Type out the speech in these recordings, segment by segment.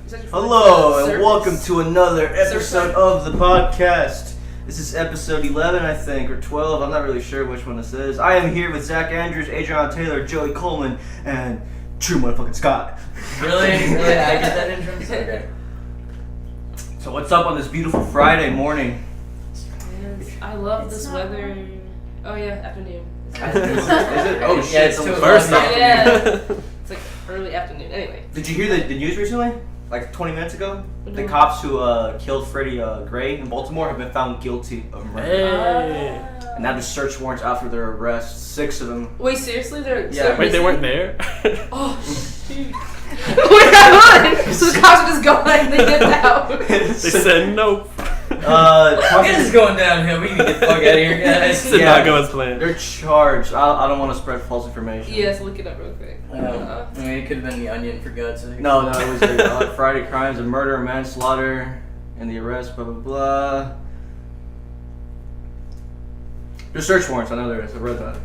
Hello, and welcome to another episode of the podcast. This is episode 11, I think, or 12. I'm not really sure which one this is. I am here with Zach Andrews, Adrianna Taylor, Joey Coleman, and True Motherfucking Scott. Really? I get that entrance? Okay. So what's up on this beautiful Friday morning? Yes, I love this weather. Oh yeah, afternoon. Is it? Oh shit, Yeah, it's the too first early. Yeah. It's like early afternoon. Anyway. Did you hear the news recently? Like 20 minutes ago? What The news? cops who killed Freddie Gray in Baltimore have been found guilty of murder. Hey. And now the search warrants out for their arrest. 6 of them. Wait, seriously? They're Yeah. Wait, they weren't there? Oh shoot. What happened? So the cops were just going and they dipped out. They said nope. This is going downhill. We need to get the fuck out of here, guys. This did not go as planned. They're charged. I don't want to spread false information. Yes, look it up real quick. I mean, it could have been the Onion, for God's sake. No, it was Friday crimes of murder, manslaughter, and the arrest, blah, blah, blah. There's search warrants, I know there is. I read that.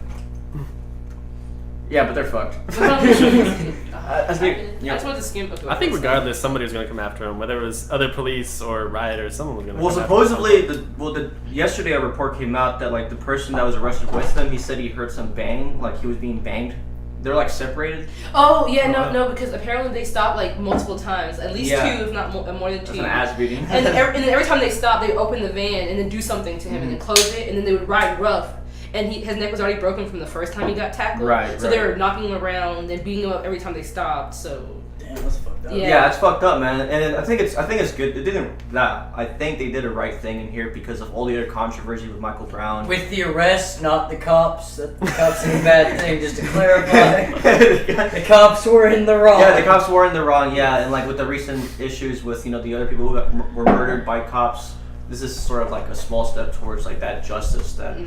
Yeah, but they're fucked. I I think- just wanted to skim. Okay, I think regardless, somebody was going to come after him. Whether it was other police or rioters, someone was going to Well, come supposedly, yesterday a report came out that like the person that was arrested with them, he said he heard some bang, like he was being banged. They're like separated. Oh yeah, no, because apparently they stopped like multiple times, at least Yeah. 2, if not more than 2. That's an ass beating. And then every time they stop, they would open the van and then do something to him and then close it, and then they would ride rough. And his neck was already broken from the first time he got tackled. Right, So right. they were knocking him around and beating him up every time they stopped. So Damn, that's fucked up. Yeah. Yeah, it's fucked up, man. And I think it's good. I think they did a right thing in here because of all the other controversy with Michael Brown. With the arrest, not the cops. The cops is a bad thing, just to clarify. The cops were in the wrong. Yeah, the cops were in the wrong. Yeah, and like with the recent issues with the other people who were murdered by cops, this is sort of like a small step towards like that justice that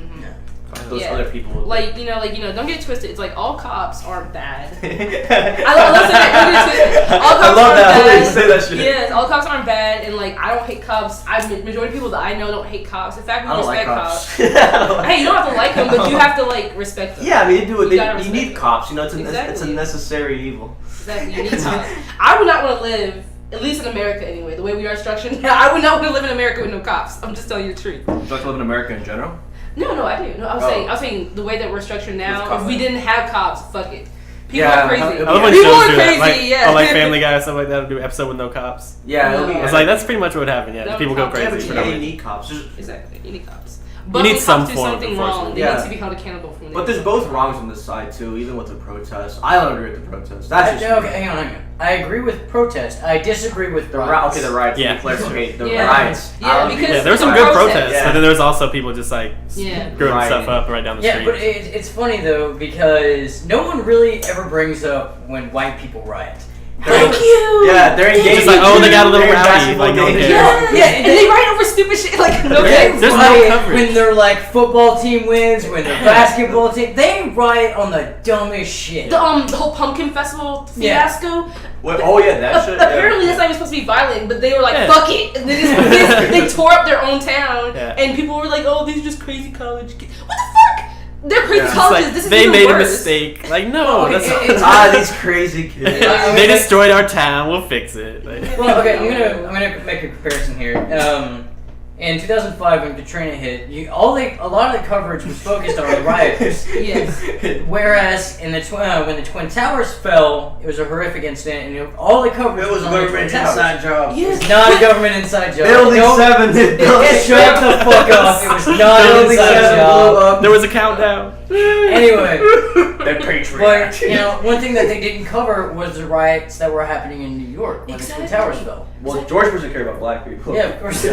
those Yeah. other people would like don't get it twisted. It's like all cops aren't bad. I I love saying that. Don't get it twisted. All cops love aren't that. I bad. always say that shit. Yes, all cops aren't bad, and like I don't hate cops. Majority of people that I know don't hate cops. In fact, we I don't like respect cops. Hey, you don't have to like them, but you have to like respect them. Yeah, I mean, you gotta need respect cops. It's a Exactly. necessary evil. Exactly. You need cops. I would not want to live, at least in America anyway, the way we are structured. I would not want to live in America with no cops. I'm just telling you the truth. Would you like to live in America in general? No, I do. No, I was saying the way that we're structured now. cops. If we didn't have cops, fuck it. People Yeah, are crazy. I I love when People shows are do that. crazy. Like, Yeah. like Family Guy and stuff like that will do an episode with no cops. Yeah, it'll be. No. It's like, that's pretty much what would happen, yeah. No People go cops. yeah, crazy but for no you reason. need cops. Exactly. You need cops. But need when some cops do form of something wrong, enforcement. they Yeah. need to be held accountable for But there's both wrongs on this side too, even with the protests. I don't agree with the protests. That's just Okay, hang on. I agree with protest. I disagree with the riots. okay, the riots. Yeah. To be clear, okay, the Yeah. riots. Yeah, I don't because- agree Yeah, there were some the good protest. protests, Yeah. but then there was also people just like Yeah. screwing Right. stuff up right down the Yeah, street. but it's funny though because no one really ever brings up when white people riot. Thank you. Yeah, they're engaged. Just like, oh, they got a little They're in rowdy, basketball like, no one games. cares. Yeah, and they write over stupid shit like no They kidding. There's no riot coverage. when their like football team wins, when their basketball team. They riot on the dumbest shit. The whole pumpkin festival fiasco. What, oh yeah, that shit. Apparently, yeah. that's not even supposed to be violent, but they were like, Yeah. "Fuck it!" And they tore up their own town, Yeah. and people were like, "Oh, these are just crazy college kids." What the fuck? They're crazy Yeah. It's It's colleges. like, This is they even made a worse. mistake. Like, no, No, that's it's- These crazy kids. Yeah. they destroyed our town. We'll fix it. Like, Well, okay, I'm gonna make a comparison here. In 2005, when Katrina hit, a lot of the coverage was focused on the rioters. Yes. Whereas in when the Twin Towers fell, it was a horrific incident, and all the coverage It was a on the government Twin Towers. inside job. Yes. It's not a government inside job. Building Don't- 7. Shut the fuck up! It was not an Building inside 7 job. blew up. there was a countdown. Anyway, They're patriots. but one thing that they didn't cover was the riots that were happening in New York when the Twin Exactly. Towers fell. Well, George doesn't care about black people. Yeah, of course. Yeah,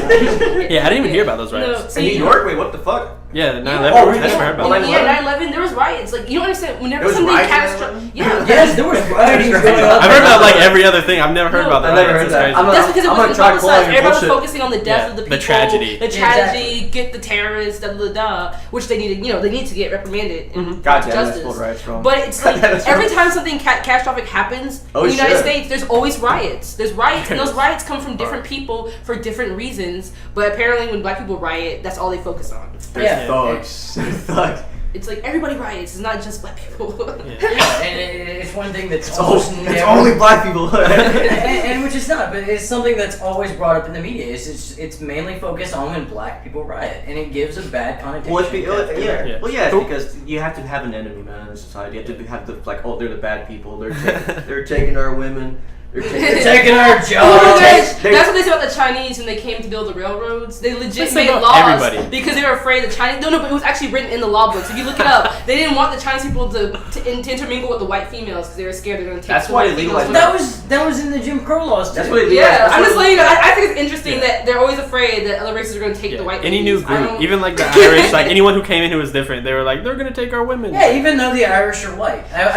I didn't even hear about those No, riots. In New York? Wait, what the fuck? Yeah, 9/11. Yeah. Oh, I never heard about Oh, that. 9/11? Yeah, 9/11. There was riots. Like you don't understand. Whenever There was something riots on catastrophic, 9/11? yeah. Yes, there was rioting going on. I've heard about like every other thing. I've never heard about that. I never riots. heard that. It's crazy. That's because it I'm was gonna try calling publicized. it Everybody was bullshit. focusing on the death Yeah, of the the people, tragedy. the Yeah, tragedy, get the terrorists, which they needed. They need to get reprimanded and God brought to damn, that's justice. full riots wrong. But it's like That's every wrong. time something catastrophic happens Oh, in the United shit. States, there's always riots. There's riots, and those riots come from different people for different reasons. But apparently, when black people riot, that's all they focus on. They're Yeah. thugs. They're thugs. it's like everybody riots. It's not just black people. Yeah, and it's one thing that's It's never, only black people. and which is not, but it's something that's always brought up in the media. It's mainly focused on when black people riot, and it gives a bad connotation. Well, it's because you have to have an enemy, man, in society. You have to like, oh, they're the bad people. They're taking our women. They're taking our jobs. That's what they said about the Chinese when they came to build the railroads. They legit made laws because they were afraid the Chinese. No, but it was actually written in the law books. If you look it up, they didn't want the Chinese people to intermingle with the white females because they were scared they're going to take. That's why they legalized. That was in the Jim Crow laws too. That's what they legalized. I'm just letting you know. I think it's interesting that they're always afraid that other races are going to take the white. Any new group, even like the Irish, like anyone who came in who was different, they were like, they're going to take our women. Yeah, even though the Irish are white. But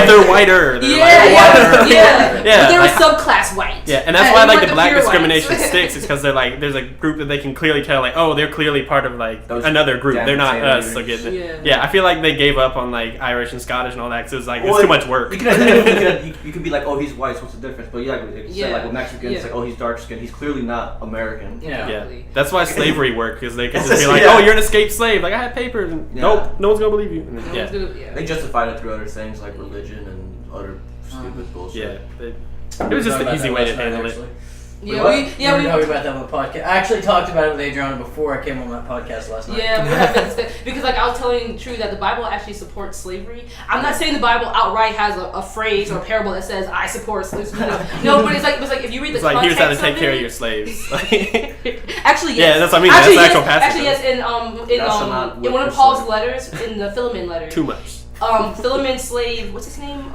they're whiter. Yeah, but they were subclass white. Yeah, and that's why like the black discrimination sticks. Is because they're like, there's a group that they can clearly tell, like, oh, they're clearly part of like another group. They're not us. So I feel like they gave up on like Irish and Scottish and all that because it was like it's too much work. You could be like, oh, he's white. So what's the difference? But like with Mexicans, it's like, oh, he's dark skinned. He's clearly not American. Yeah. That's why slavery worked, because they could just be like, oh, you're an escaped slave. Like I had papers. And, nope, no one's gonna believe you. And they justified it through other things like religion and other stupid bullshit. Yeah, it was just the easy way to handle it. We talked about that on the podcast. I actually talked about it with Adrianna before I came on that podcast last night. Yeah, we have because like I was telling you true that the Bible actually supports slavery. I'm not saying the Bible outright has a phrase or a parable that says I support slavery. No, but it's like if you read the context here's how to take care of your slaves. Actually, yes. Yeah, that's what I mean. That's the actual passage. Actually, yes. In one of Paul's letters, in the Philemon letter. Too much. Philemon's slave. What's his name?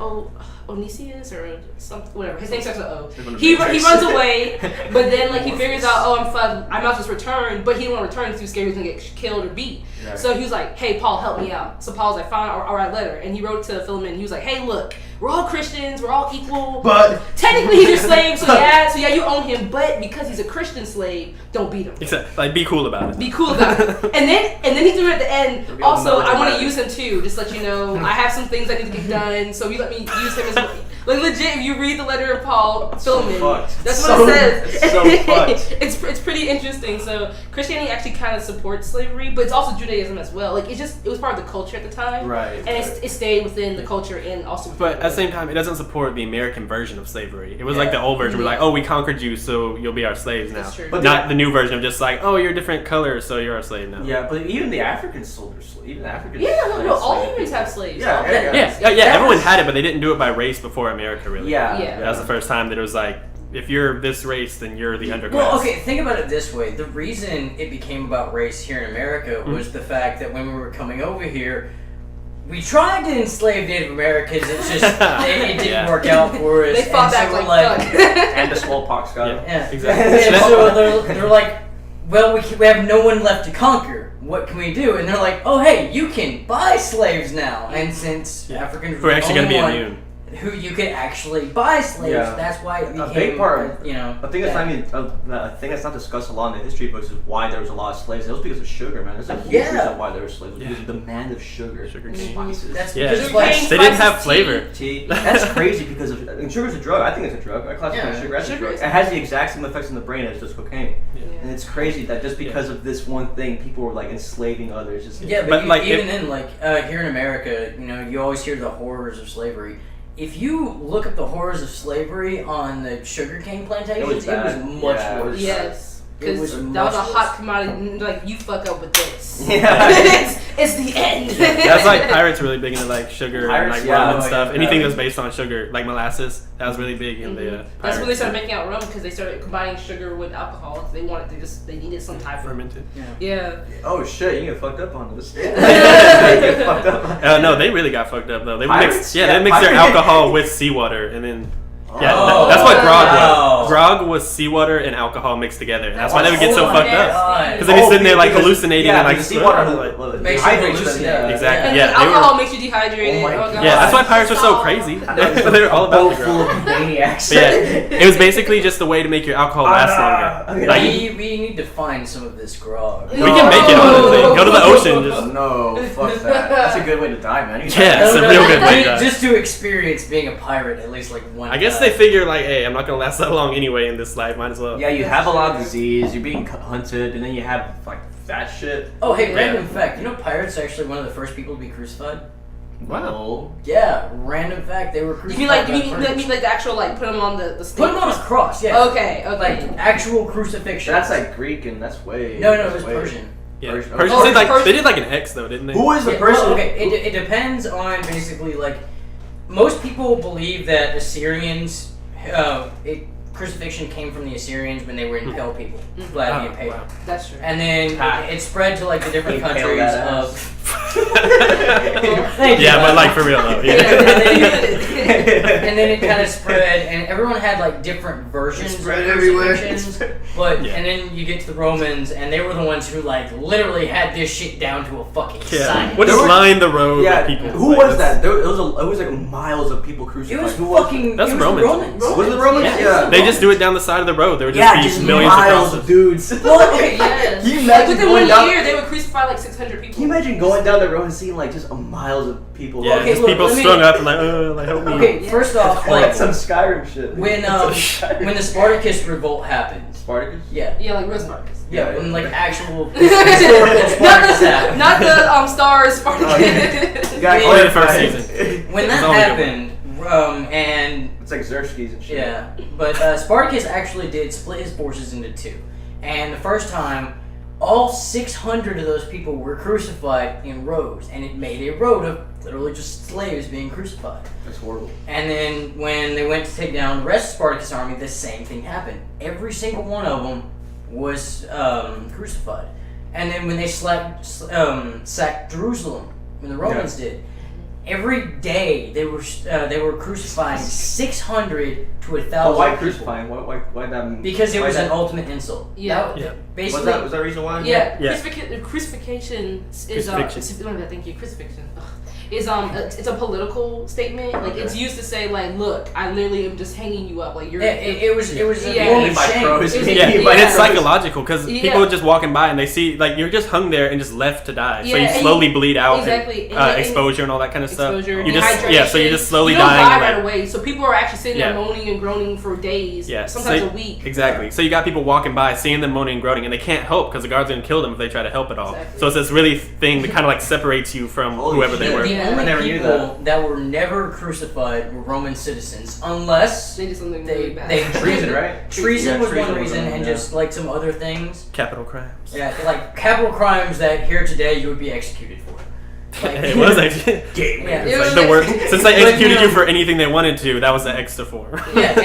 Onesius or something, whatever. His name starts with O. He runs away, but then like he figures out, oh, I'm fucked. I might just return, but he didn't want to return because he was scared he was gonna get killed or beat. Right. So he was like, hey, Paul, help me out. So Paul's like, fine, I'll write a letter, and he wrote to Philemon. He was like, hey, look, we're all Christians, we're all equal, but technically he's your slave, so yeah, you own him, but because he's a Christian slave, don't beat him. Except, like, be cool about it. Be cool about it. And then he threw it at the end. Also, I want to use him too. Just let you know, I have some things I need to get done, so you let me use him as well. Like legit, if you read the letter of Paul, Philemon, that's what it says. It's pretty interesting. So Christianity actually kind of supports slavery, but it's also Judaism as well. Like it was part of the culture at the time, right? And it stayed within the culture and also. But at the same time, it doesn't support the American version of slavery. It was like the old version. We're like, oh, we conquered you, so you'll be our slaves now. But not the new version of just like, oh, you're a different color, so you're our slave now. Yeah, but even the Africans sold their slaves. Even the Africans. Yeah, no, all humans have slaves. Yeah, everyone had it, but they didn't do it by race before America, really. Yeah. That was the first time that it was like, if you're this race, then you're the underclass. Well, okay, think about it this way. The reason it became about race here in America was the fact that when we were coming over here, we tried to enslave Native Americans. It's just it didn't work out for us. They fought back like and the smallpox got them. Yeah, exactly. And so they're like, well, we have no one left to conquer. What can we do? And they're like, oh, hey, you can buy slaves now. And since Africans who are actually going to be immune, who you can actually buy slaves, that's why it became a big part. A thing that's not discussed a lot in the history books is why there was a lot of slaves. It was because of sugar, man. There's a huge reason why there were slaves. Because of the demand of sugar cane spices. That's because they didn't have flavor. That's crazy because sugar's a drug. I think it's a drug. I classify sugar as a drug. It has the exact same effects in the brain as just cocaine. And it's crazy that just because of this one thing, people were like enslaving others. But like even in here in America, you always hear the horrors of slavery. If you look up the horrors of slavery on the sugarcane plantations, it was much worse. Yes, because that was a hot commodity. Like you fuck up with this, it's the end. That's like pirates really big into like sugar and like rum and stuff. Anything that's based on sugar, like molasses, that was really big in the. That's when they started making out rum because they started combining sugar with alcohol. They needed some type of fermented. Yeah. Oh shit! You get fucked up on this. No, they really got fucked up though. They mixed their alcohol with seawater and then. Yeah, that's what grog was. Grog was seawater and alcohol mixed together. And that's why they would get so fucked up. Because they'd be sitting there like hallucinating and like seawater makes you hallucinate. Exactly. And alcohol makes you dehydrated. Yeah, that's why pirates were so crazy. They're all about the grog. Maniacs. Yeah, it was basically just a way to make your alcohol last longer. Like, we need to find some of this grog. We can make it honestly. Go to the ocean. No, fuck that. That's a good way to die, man. Yeah, it's a real good way to die. Just to experience being a pirate at least like one. I guess they figure like, hey, I'm not gonna last that long anyway in this life. Might as well. Yeah, you have a lot of disease. You're being hunted, and then you have like that shit. Oh, hey, random fact. You know pirates are actually one of the first people to be crucified? Wow. Yeah, random fact. They were crucified. You mean like the actual, like, put them on the stake? Put them on a cross, yeah. Okay. Like, actual crucifixion. That's like Greek, and that's way... No, it was Persian. Yeah. Persian. They did like an X, though, didn't they? Who is the person? Well, okay, it depends on basically, like, most people believe that Assyrians, crucifixion came from the Assyrians when they were impale people. Glad to be impaled. Wow. That's true. And then it spread to, like, the different countries of... But like for real though. Yeah. And then it kind of spread, and everyone had like different versions of crucifixions. But and then you get to the Romans, and they were the ones who like literally had this shit down to a fucking science. What just lined the road with people? Who was that? It was like miles of people crucified. It was Who fucking. That's it was Romans. the Romans. Was it the Romans? Yeah. They just do it down the side of the road. There would just be millions miles of dudes. Well, Yes. Can you imagine within going 1 down? year, they would crucify like 600 people. Can you imagine going down the road and seeing like just miles of people? Yeah, Okay, just look, people let me- strung up and like help me. Okay, first off, Like like some Skyrim shit. when the Spartacus revolt happened. Spartacus? Yeah. Yeah, like real Spartacus. Yeah, when like actual historical Spartacus happened. Not the Stars Spartacus. Oh, yeah. You gotta Only the clarify. first season. When that It's only happened, and It's like Xerxes and shit. yeah, but Spartacus actually did split his forces into two, and the first time, all 600 of those people were crucified in rows, and it made a road of literally just slaves being crucified. That's horrible. And then when they went to take down the rest of Spartacus' army, the same thing happened. Every single one of them was crucified. And then when they sacked Jerusalem, when the Romans did, every day they were crucifying 600 to 1,000. Why crucifying? Why that? Because it was an ultimate insult. Yeah. Basically. Was that the reason why? Yeah, Yeah. crucifixion is Crucifixion. thank you. Crucifixion is it's a political statement. Like it's used to say like, look, I literally am just hanging you up. Like you're. It was a Yeah. form of By shame. crows. It was- Yeah, Yeah. and it's psychological because Yeah. people are just walking by and they see like you're just hung there and just left to die. So Yeah, you and slowly bleed out, exactly. and, And exposure and all that kind of Exposure, stuff. You just dehydration. so you're just slowly you don't dying. die like- right away. So people are actually sitting there Yeah. moaning and groaning for days. Yeah, sometimes so- a week. Exactly. So you got people walking by, seeing them moaning and groaning, and they can't help because the guards are gonna kill them if they try to help at all. Exactly. So it's this really thing that kind of like separates you from Holy whoever they shit. were. The I only never knew people that were never crucified were Roman citizens, unless They did something really they bad. Treason, right? Treason Yeah, was treason one was reason, one, and yeah. just like some other things. Capital crimes. Yeah, like capital crimes that here today you would be executed for. Like, It was actually Yeah. It like was the like- worst. Since they But, executed you you for anything they wanted to, that was the extra form. Yeah,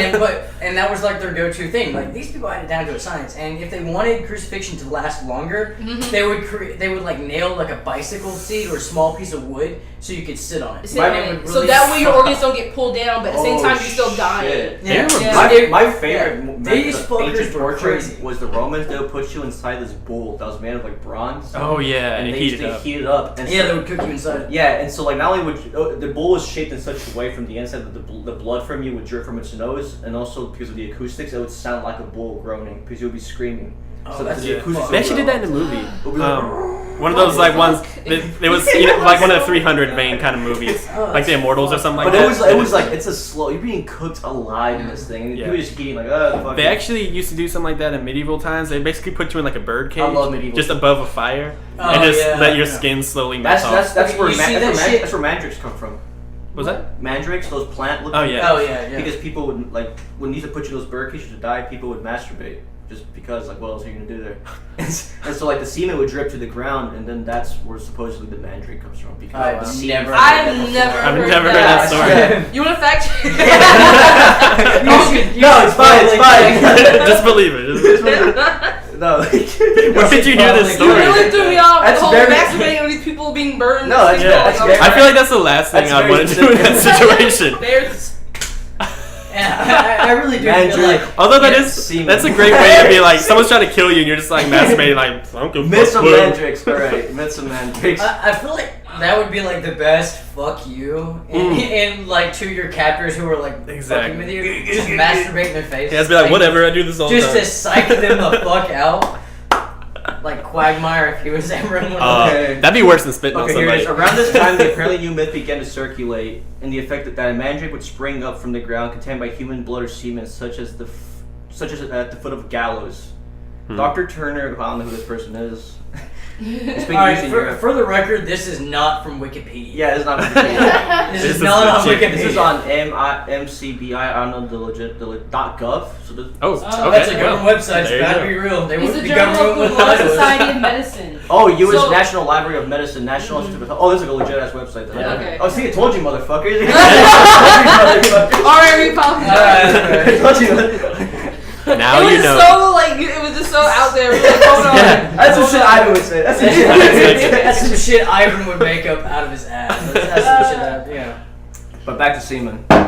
and that was like their go-to thing. Like these people had it down to a science, and if they wanted crucifixion to last longer, they would like nail like a bicycle seat or a small piece of wood so you could sit on it. Sit And on it it. would So really that way your suck. organs don't get pulled down, but at the same time you're still dying. Shit. Yeah. Yeah. My favorite Yeah. method These of fuckers ancient were torture crazy. was the Romans. They would put you inside this bowl that was made of like bronze. Oh yeah, and they it heated they up. heat it up. And Yeah, so- they would cook you inside. Yeah, and so like not only would the bowl was shaped in such a way from the inside that the blood from you would drip from its nose, and also because of the acoustics, it would sound like a bull groaning because you would be screaming. Oh, so that's the acoustics fuck. They actually did that in a movie. It'll be like, One of those like ones. It was like one of the 300 vein kind of movies, Oh, like the Immortals or something like but that. it was like it's a slow. You're being cooked alive in this thing, and Yeah. people just eating like fuck. They actually used to do something like that in medieval times. They basically put you in like a bird cage, I love medieval just times. above a fire, Oh, and just yeah, let your yeah. skin slowly melt That's off. where You see that shit? that's where mandrakes come from. Was that? Mandrakes, those plant looking. Oh, yeah. Oh yeah, yeah. Because people would like when these would put you in those bird cages to die, people would masturbate just because like what else are you gonna do there? and so like the semen would drip to the ground, and then that's where supposedly the mandrake comes from because I've the semen. never- I've never I've heard never heard that. that story. You want to fact check? No, it's fine. It's fine. Just believe it. Just believe it. No. Where did you hear this You story? really threw me off with That's the whole very- masturbating on these people being burned. No, that's- that's very- I feel like that's the last thing That's I'd very want to do in that situation. There's Yeah, I really do Man, feel Drake. like Although Yeah, that's semen. a great way to be like someone's trying to kill you and you're just like masturbating like Uncle Miss some Fuck, mandrakes, alright. Miss some mandrakes. I feel like that would be like the best fuck you and like to your captors who are like Exactly. fucking with you, just masturbate in their face. He has to be like whatever. I do this all the Just time. to psych them the fuck out. Like Quagmire if he was ever in one of Okay. That'd be worse than spitting on Okay, here it somebody. is. Around this time, the apparently new myth began to circulate, in the effect that a mandrake would spring up from the ground, contained by human blood or semen, such as at the foot of gallows. Dr. Turner, I don't know who this person is, It's been Alright, used in for Europe. the record, this is not from Wikipedia. Yeah, it's not Wikipedia. This is not on legit. Wikipedia. This is on MCBI. I don't know the legit .gov. So this, Oh, That's a okay. government website. It's There you gotta go. be real. They It's wouldn't a be journal of government the with Royal titles. Society of Medicine. oh, U.S. So- National Library of Medicine, National Institute of Health. Oh, this is like a legit ass website. Then. Yeah, okay. Oh, see, I told you, motherfuckers. Alright, we apologize. I told you. Now it was you just know. so like it was just so out there. We were like, hold on. Yeah. That's some shit Ivan would say. That's some shit. That's some shit Ivan would make up out of his ass. That's some shit that, But back to semen. Now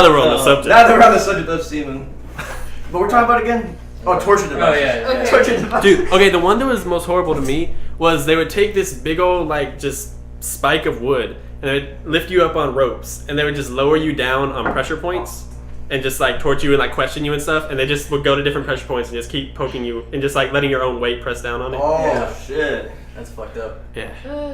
that we're on the subject. Now that we're on the subject of semen. But we're talking about again? Oh, torture devices. Oh, yeah. Okay. Torture devices. Dude, okay, the one that was most horrible to me was they would take this big old, like, just spike of wood and they would lift you up on ropes and they would just lower you down on pressure points and just, like, torture you and, like, question you and stuff. And they just would go to different pressure points and just keep poking you and just, like, letting your own weight press down on it. Oh, Yeah. shit. That's fucked up. Yeah.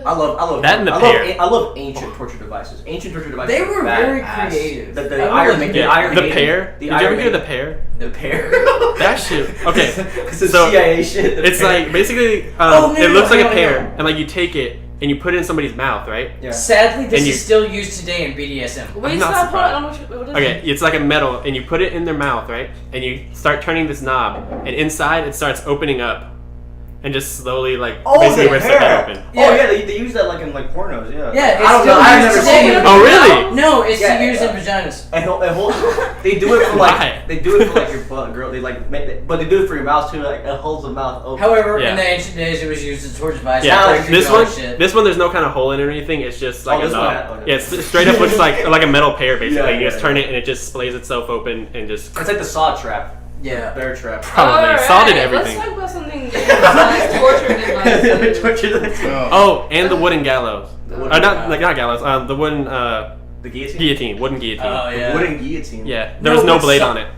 I love That and the I pear. love ancient torture devices. Ancient torture devices. They were are very badass. creative. The I Iron really Maiden. did. The Iron The Maiden. pear? The Did you ever Iron hear the Maiden. pear? The pear. That shit. Okay. It's a So, CIA shit. The It's pear. like, basically, Oh, no, it looks no, like a no, pear no. and, like, you take it and you put it in somebody's mouth, right? Yeah. Sadly, this And you- is still used today in BDSM. Wait, I'm not stop. Hold on. surprised. What is Okay, it? it's like a metal, and you put it in their mouth, right? And you start turning this knob, and inside it starts opening up, and just slowly, like, basically the rips the head hair. open. Oh yeah, they use that like in like pornos. Yeah. Yeah, it's I don't still know. I've used never today. seen it. Oh, really? No, it's Yeah, used in yeah. vaginas. And they do it for like Why? they do it for like your butt, girl. They like but they do it for your mouth too. Like it holds the mouth open. However, Yeah. in the ancient days, it was used as a torture device. Yeah, Now like, it's this used on one, shit. this one, there's no kind of hole in it or anything. It's just like a this one knob. had- okay. Yeah, it straight up looks like a metal pear, basically. Yeah, you just yeah, turn yeah. it, and it just splays itself open, and just It's like the saw trap. Yeah. Bear trap. probably Alright, salted everything. Let's talk about something besides torture devices. Torture devices. Oh, and the wooden gallows. The wooden Not gallows. The wooden The guillotine. guillotine. Wooden guillotine. Oh, The yeah. wooden guillotine. Yeah, there was No, no but blade so- on it.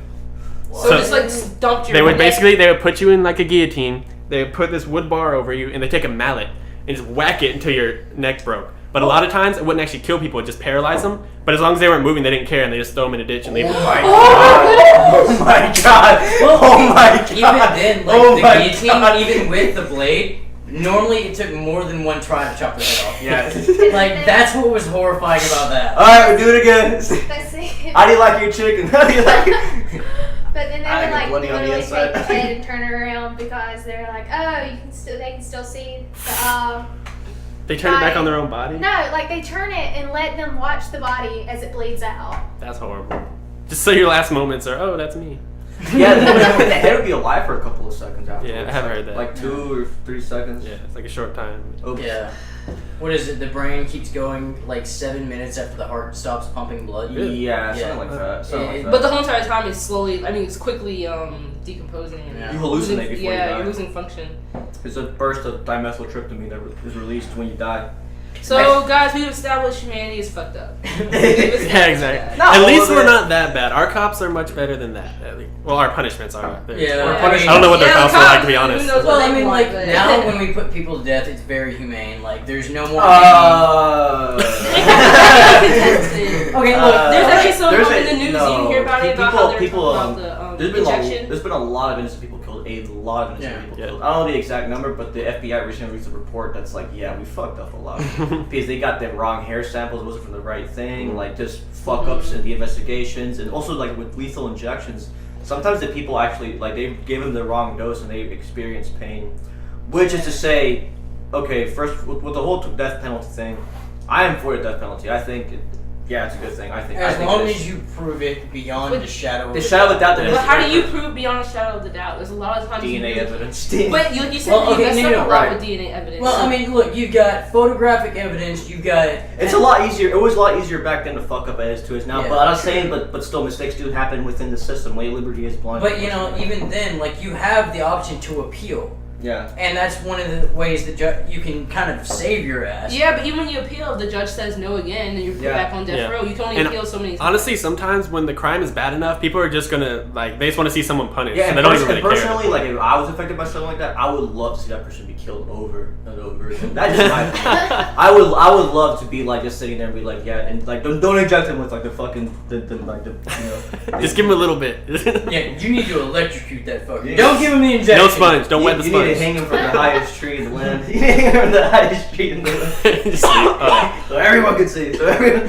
So, So- just like stumped your They would neck. basically put you in like a guillotine. They would put this wood bar over you, and they take a mallet and just whack it until your neck broke. But a lot of times it wouldn't actually kill people; it just paralyze them. But as long as they weren't moving, they didn't care, and they just throw them in a ditch and leave them. Oh my god! Oh my god! Even then, like Oh the my guillotine, God. even with the blade, normally it took more than one try to chop the head off. Yeah. Like that's what was horrifying about that. Alright, we'll do it again. But see, How do you like your chicken? How do you like it? but then I they would got like bloody on the literally inside. take the head and turn it around because they're like, oh, they can still see the They turn it back on their own body. No, like they turn it and let them watch the body as it bleeds out. That's horrible. Just so your last moments are, oh, that's me. Yeah, the head would be alive for a couple of seconds after. Yeah, I have heard that. Like 2 or 3 seconds. Yeah, it's like a short time. Oops. Yeah. What is it? The brain keeps going like 7 minutes after the heart stops pumping blood. Yeah, Yeah. something like that. Something like that. But the whole entire time it's slowly, it's quickly decomposing. And Yeah. You hallucinate before you die. you're losing function. It's a burst of dimethyltryptamine that is released when you die. So, guys, we've established humanity is fucked up. Yeah, exactly. Not At all least of we're it. not that bad. Our cops are much better than that. At least. Well, our punishments are. Yeah, We're I punished. mean- I don't know what their Yeah, cops the are like, cops, to be who honest. knows Well, what I they mean, want, like but- now when we put people to death, it's very humane. Like there's no more. Contested. Okay, look. There's actually some there's in the news. You didn't hear about it about how they're people, talking about the there's injection. been a lot of innocent people killed. A lot of innocent Yeah. people Yeah. killed. I don't know the exact number, but the FBI recently released a report that's like, yeah, we fucked up a lot because they got the wrong hair samples. It wasn't from the right thing. Like just fuck ups in the investigations, and also like with lethal injections. Sometimes the people actually like they gave them the wrong dose and they experienced pain, which is to say, okay, first with the whole death penalty thing, I am for the death penalty. I think, it's a good thing. I think As it long is. as you prove it beyond But the shadow. The shadow of doubt that But it's how do you different. prove beyond a shadow of the doubt? There's a lot of times DNA you evidence? But you said Well, you okay, messed no, up no, a lot right. with DNA evidence. Well, I mean, look, you've got photographic evidence. You've got. It's a lot easier. It was a lot easier back then to fuck up as to is now. Yeah. But I'm not saying, but still, mistakes do happen within the system. Lay liberty is blind. But you know, even then, like you have the option to appeal, yeah. and that's one of the ways that you can kind of save your ass. yeah, but even when you appeal, if the judge says no again, and you're put Yeah. back on death Yeah. row. You can only And appeal so many times. Honestly, sometimes when the crime is bad enough, people are just gonna they just want to see someone punished, Yeah, and and, they don't even really care. personally, like if I was affected by something like that, I would love to see that person be killed over and over again. That's just my opinion. I would love to be like just sitting there and be like, yeah, and like don't inject him with like the fucking Just give him a little bit. Yeah, you need to electrocute that fucker. Yeah. Don't give him the injection. No sponge. Don't wet the you need a hang him from the highest tree in the land. You hang him from the highest tree in the land. So everyone can see. So everyone.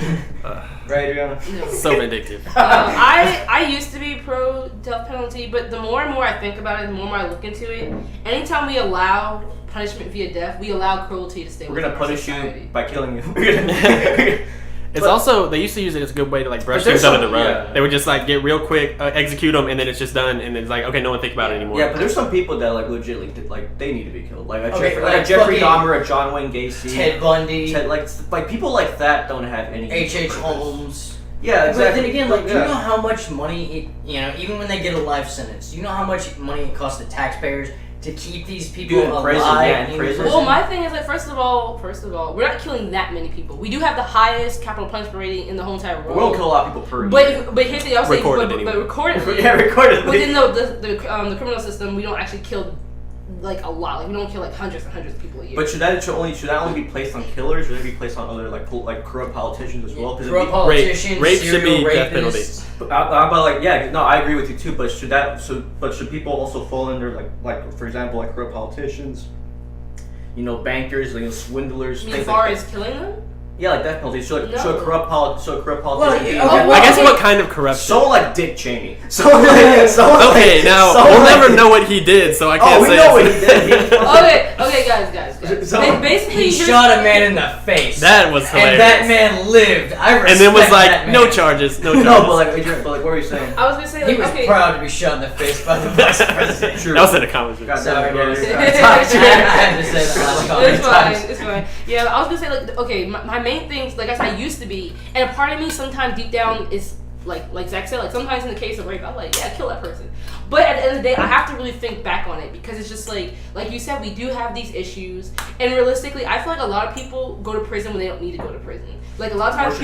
Right, Adrianna? No. So vindictive. I used to be pro death penalty, but the more and more I think about it, the more and more I look into it. Anytime we allow punishment via death, we allow cruelty to stay. We're gonna punish society. you by killing you. It's also, they used to use it as a good way to like brush things under the rug. Yeah. They would just like get real quick, execute them, and then it's just done, and then it's like, okay, no one think about it anymore. Yeah, but there's some people that like legitimately like they need to be killed, like Jeffrey Dahmer, a John Wayne Gacy, Ted Bundy, like people like that don't have any. H.H. Holmes. Yeah, exactly. But then again, like, do you know how much money, even when they get a life sentence, do you know how much money it costs the taxpayers to keep these people alive in prison? Well, my thing is like, first of all, we're not killing that many people. We do have the highest capital punishment rating in the whole entire world. We don't kill a lot of people per year. But here's the thing, I was saying, but recordedly, within the criminal system, we don't actually kill like a lot. Like we don't kill like hundreds and hundreds of people a year. But should that only be placed on killers? Should it be placed on other like corrupt politicians as well? Corrupt politicians, rape should be death penalty. But I agree with you too. But should people also fall under like for example like corrupt politicians, bankers, swindlers? As far as killing them? Yeah, like death penalty. So a corrupt politician. I guess what kind of corruption? Someone like Dick Cheney. Okay, now we'll never know what he did, so I can't say. We know what he did. Okay, guys. Basically, he shot a man in the face. That was hilarious. And that man lived. I respect and then was like, that man. no charges. No, but what were you saying? I was gonna say he was proud to be shot in the face by the vice president. That was in the comments. Sorry, guys. I had to say that. It's fine. Yeah, I was gonna say like, okay, my main things, like I said, I used to be, and a part of me sometimes deep down is like Zach said, like sometimes in the case of rape, I'm like, yeah, kill that person. But at the end of the day, I have to really think back on it because it's just like you said, we do have these issues, and realistically, I feel like a lot of people go to prison when they don't need to go to prison. Like a lot of times,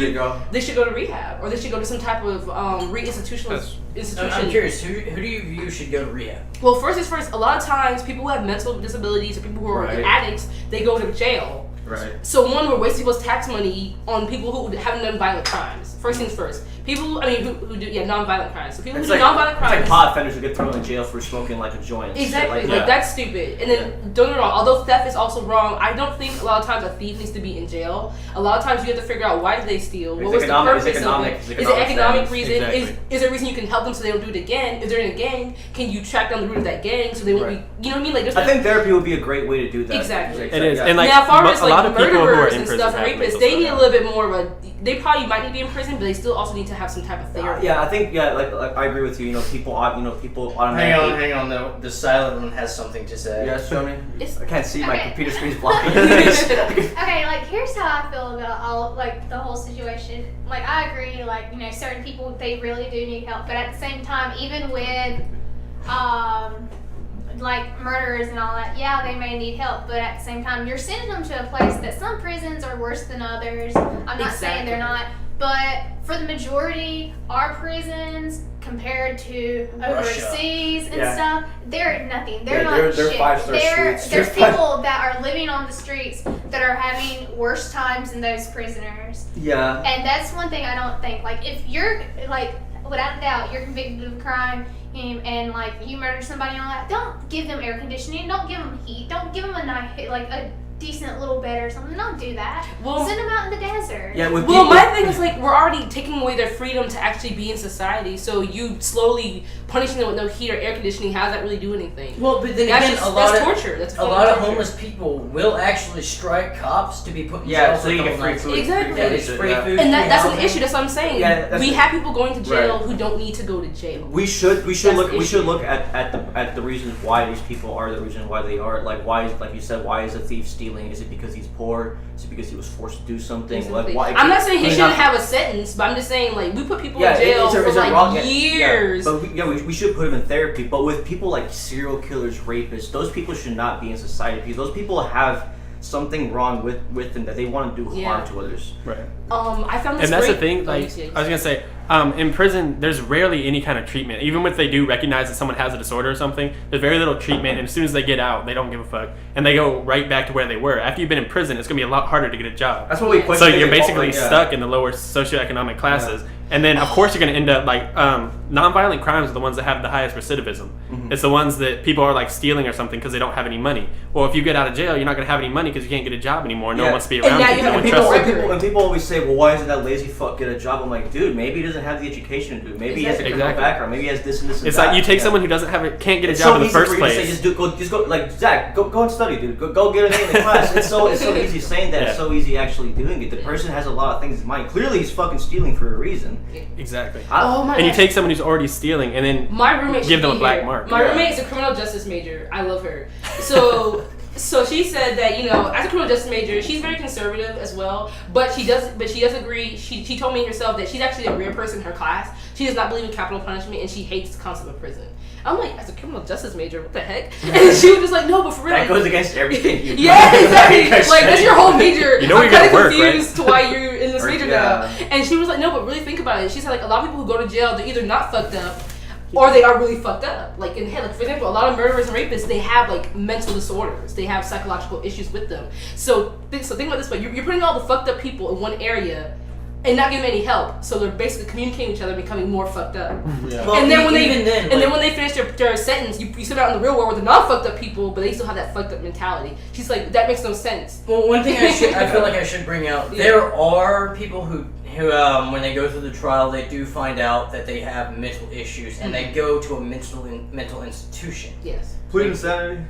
they should go to rehab, or they should go to some type of institution. I'm curious, who do you view should go to rehab? Well, first, a lot of times people who have mental disabilities or people who are addicts, they go to jail. Right. So we're wasting people's tax money on people who haven't done violent crimes. First things first. People, who do non-violent crimes. So people who do non-violent crimes. It's like pot offenders who get thrown in jail for smoking like a joint. Exactly. Like that's stupid. And then don't get me wrong. Although theft is also wrong, I don't think a lot of times a thief needs to be in jail. A lot of times you have to figure out why did they steal. What was the purpose of it? Is it economic reason? Exactly. Is there a reason you can help them so they don't do it again? If they're in a gang, can you track down the root of that gang so they won't be? You know what I mean? Like I think therapy would be a great way to do that. Exactly. It is. And like now, as far as a lot of people who are murderers in and prison stuff, rapists, they need a little bit more of a. They probably might need to be in prison, but they still also need to have some type of therapy. Yeah, I think like I agree with you. People automatically. Hang on. though. The silent one has something to say. Yes, Joani. I can't see my computer screen's blocking. Okay, like here's how I feel about all the whole situation. Like I agree, certain people they really do need help, but at the same time, even with murderers and all that, yeah, they may need help, but at the same time, you're sending them to a place that some prisons are worse than others. I'm not saying they're not, but for the majority, our prisons compared to overseas and stuff, they're nothing. They're not they're shit. 5-star streets. There's people that are living on the streets that are having worse times than those prisoners. Yeah. And that's one thing I don't think. If you're without a doubt, you're convicted of a crime and you murder somebody and all that, don't give them air conditioning, don't give them heat, don't give them a decent little bed or something. Don't do that. Well, send them out in the desert. Yeah. My thing is we're already taking away their freedom to actually be in society. So you slowly punishing them with no heat or air conditioning. How does that really do anything? Well, but then that's again, that's torture. That's a lot of homeless people will actually strike cops to be put in jail. So you get free food. Exactly. Free food. And that's an issue. That's what I'm saying. Yeah, we have people going to jail who don't need to go to jail. We should look at the reasons why these people are the reason why they are. Like you said, why is a thief stealing? Is it because he's poor? Is it because he was forced to do something? Exactly. I'm not saying he shouldn't have a sentence, but I'm just saying we put people in jail for years. We should put him in therapy. But with people like serial killers, rapists, those people should not be in society because those people have something wrong with them that they want to do harm to others. Right. I found this and that's the thing. I was gonna say, in prison, there's rarely any kind of treatment. Even if they do recognize that someone has a disorder or something, there's very little treatment. And as soon as they get out, they don't give a fuck, and they go right back to where they were. After you've been in prison, it's gonna be a lot harder to get a job. That's what we. So you're basically stuck in the lower socioeconomic classes. And then, of course, you're going to end up nonviolent crimes are the ones that have the highest recidivism. It's the ones that people are like stealing or something because they don't have any money. Well, if you get out of jail, you're not going to have any money because you can't get a job anymore. No one wants to be around you. No one trusts you. And people always say, well, why isn't that lazy fuck get a job? I'm like, dude, maybe he doesn't have the education to do it. Maybe he has a criminal background. Maybe he has this and this and it's that. Like you take someone who can't get a job in the first place. Say, just go, like Zach, go and study, dude. Go get an A in the class. It's so easy saying that. It's so easy actually doing it. The person has a lot of things in mind. Clearly, he's fucking stealing for a reason. Exactly. And you take someone who's already stealing and then my roommate give them a black mark. My roommate is a criminal justice major. I love her. So she said that, you know, as a criminal justice major, she's very conservative as well, but she does agree. She told me herself that she's actually a rare person in her class. She does not believe in capital punishment and she hates the concept of prison. I'm like, as a criminal justice major, what the heck? And she was just like, no, but for real. That goes against everything you do. Yeah, exactly. Like, that's your whole major. You know I'm kind of right? confused to why you're in this major now. And she was like, no, but really think about it. She said, like, a lot of people who go to jail, they're either not fucked up or they are really fucked up. Like, in the head. Like, for example, a lot of murderers and rapists, they have, like, mental disorders. They have psychological issues with them. So think about this way. You're putting all the fucked up people in one area and not giving them any help, so they're basically communicating with each other, becoming more fucked up. Yeah. Well, and then when they finish their sentence, you sit out in the real world with the non-fucked up people, but they still have that fucked up mentality. She's like, that makes no sense. Well, one thing I feel like I should bring out: there are people who when they go through the trial, they do find out that they have mental issues, and they go to a mental institution. Yes. Plead insanity.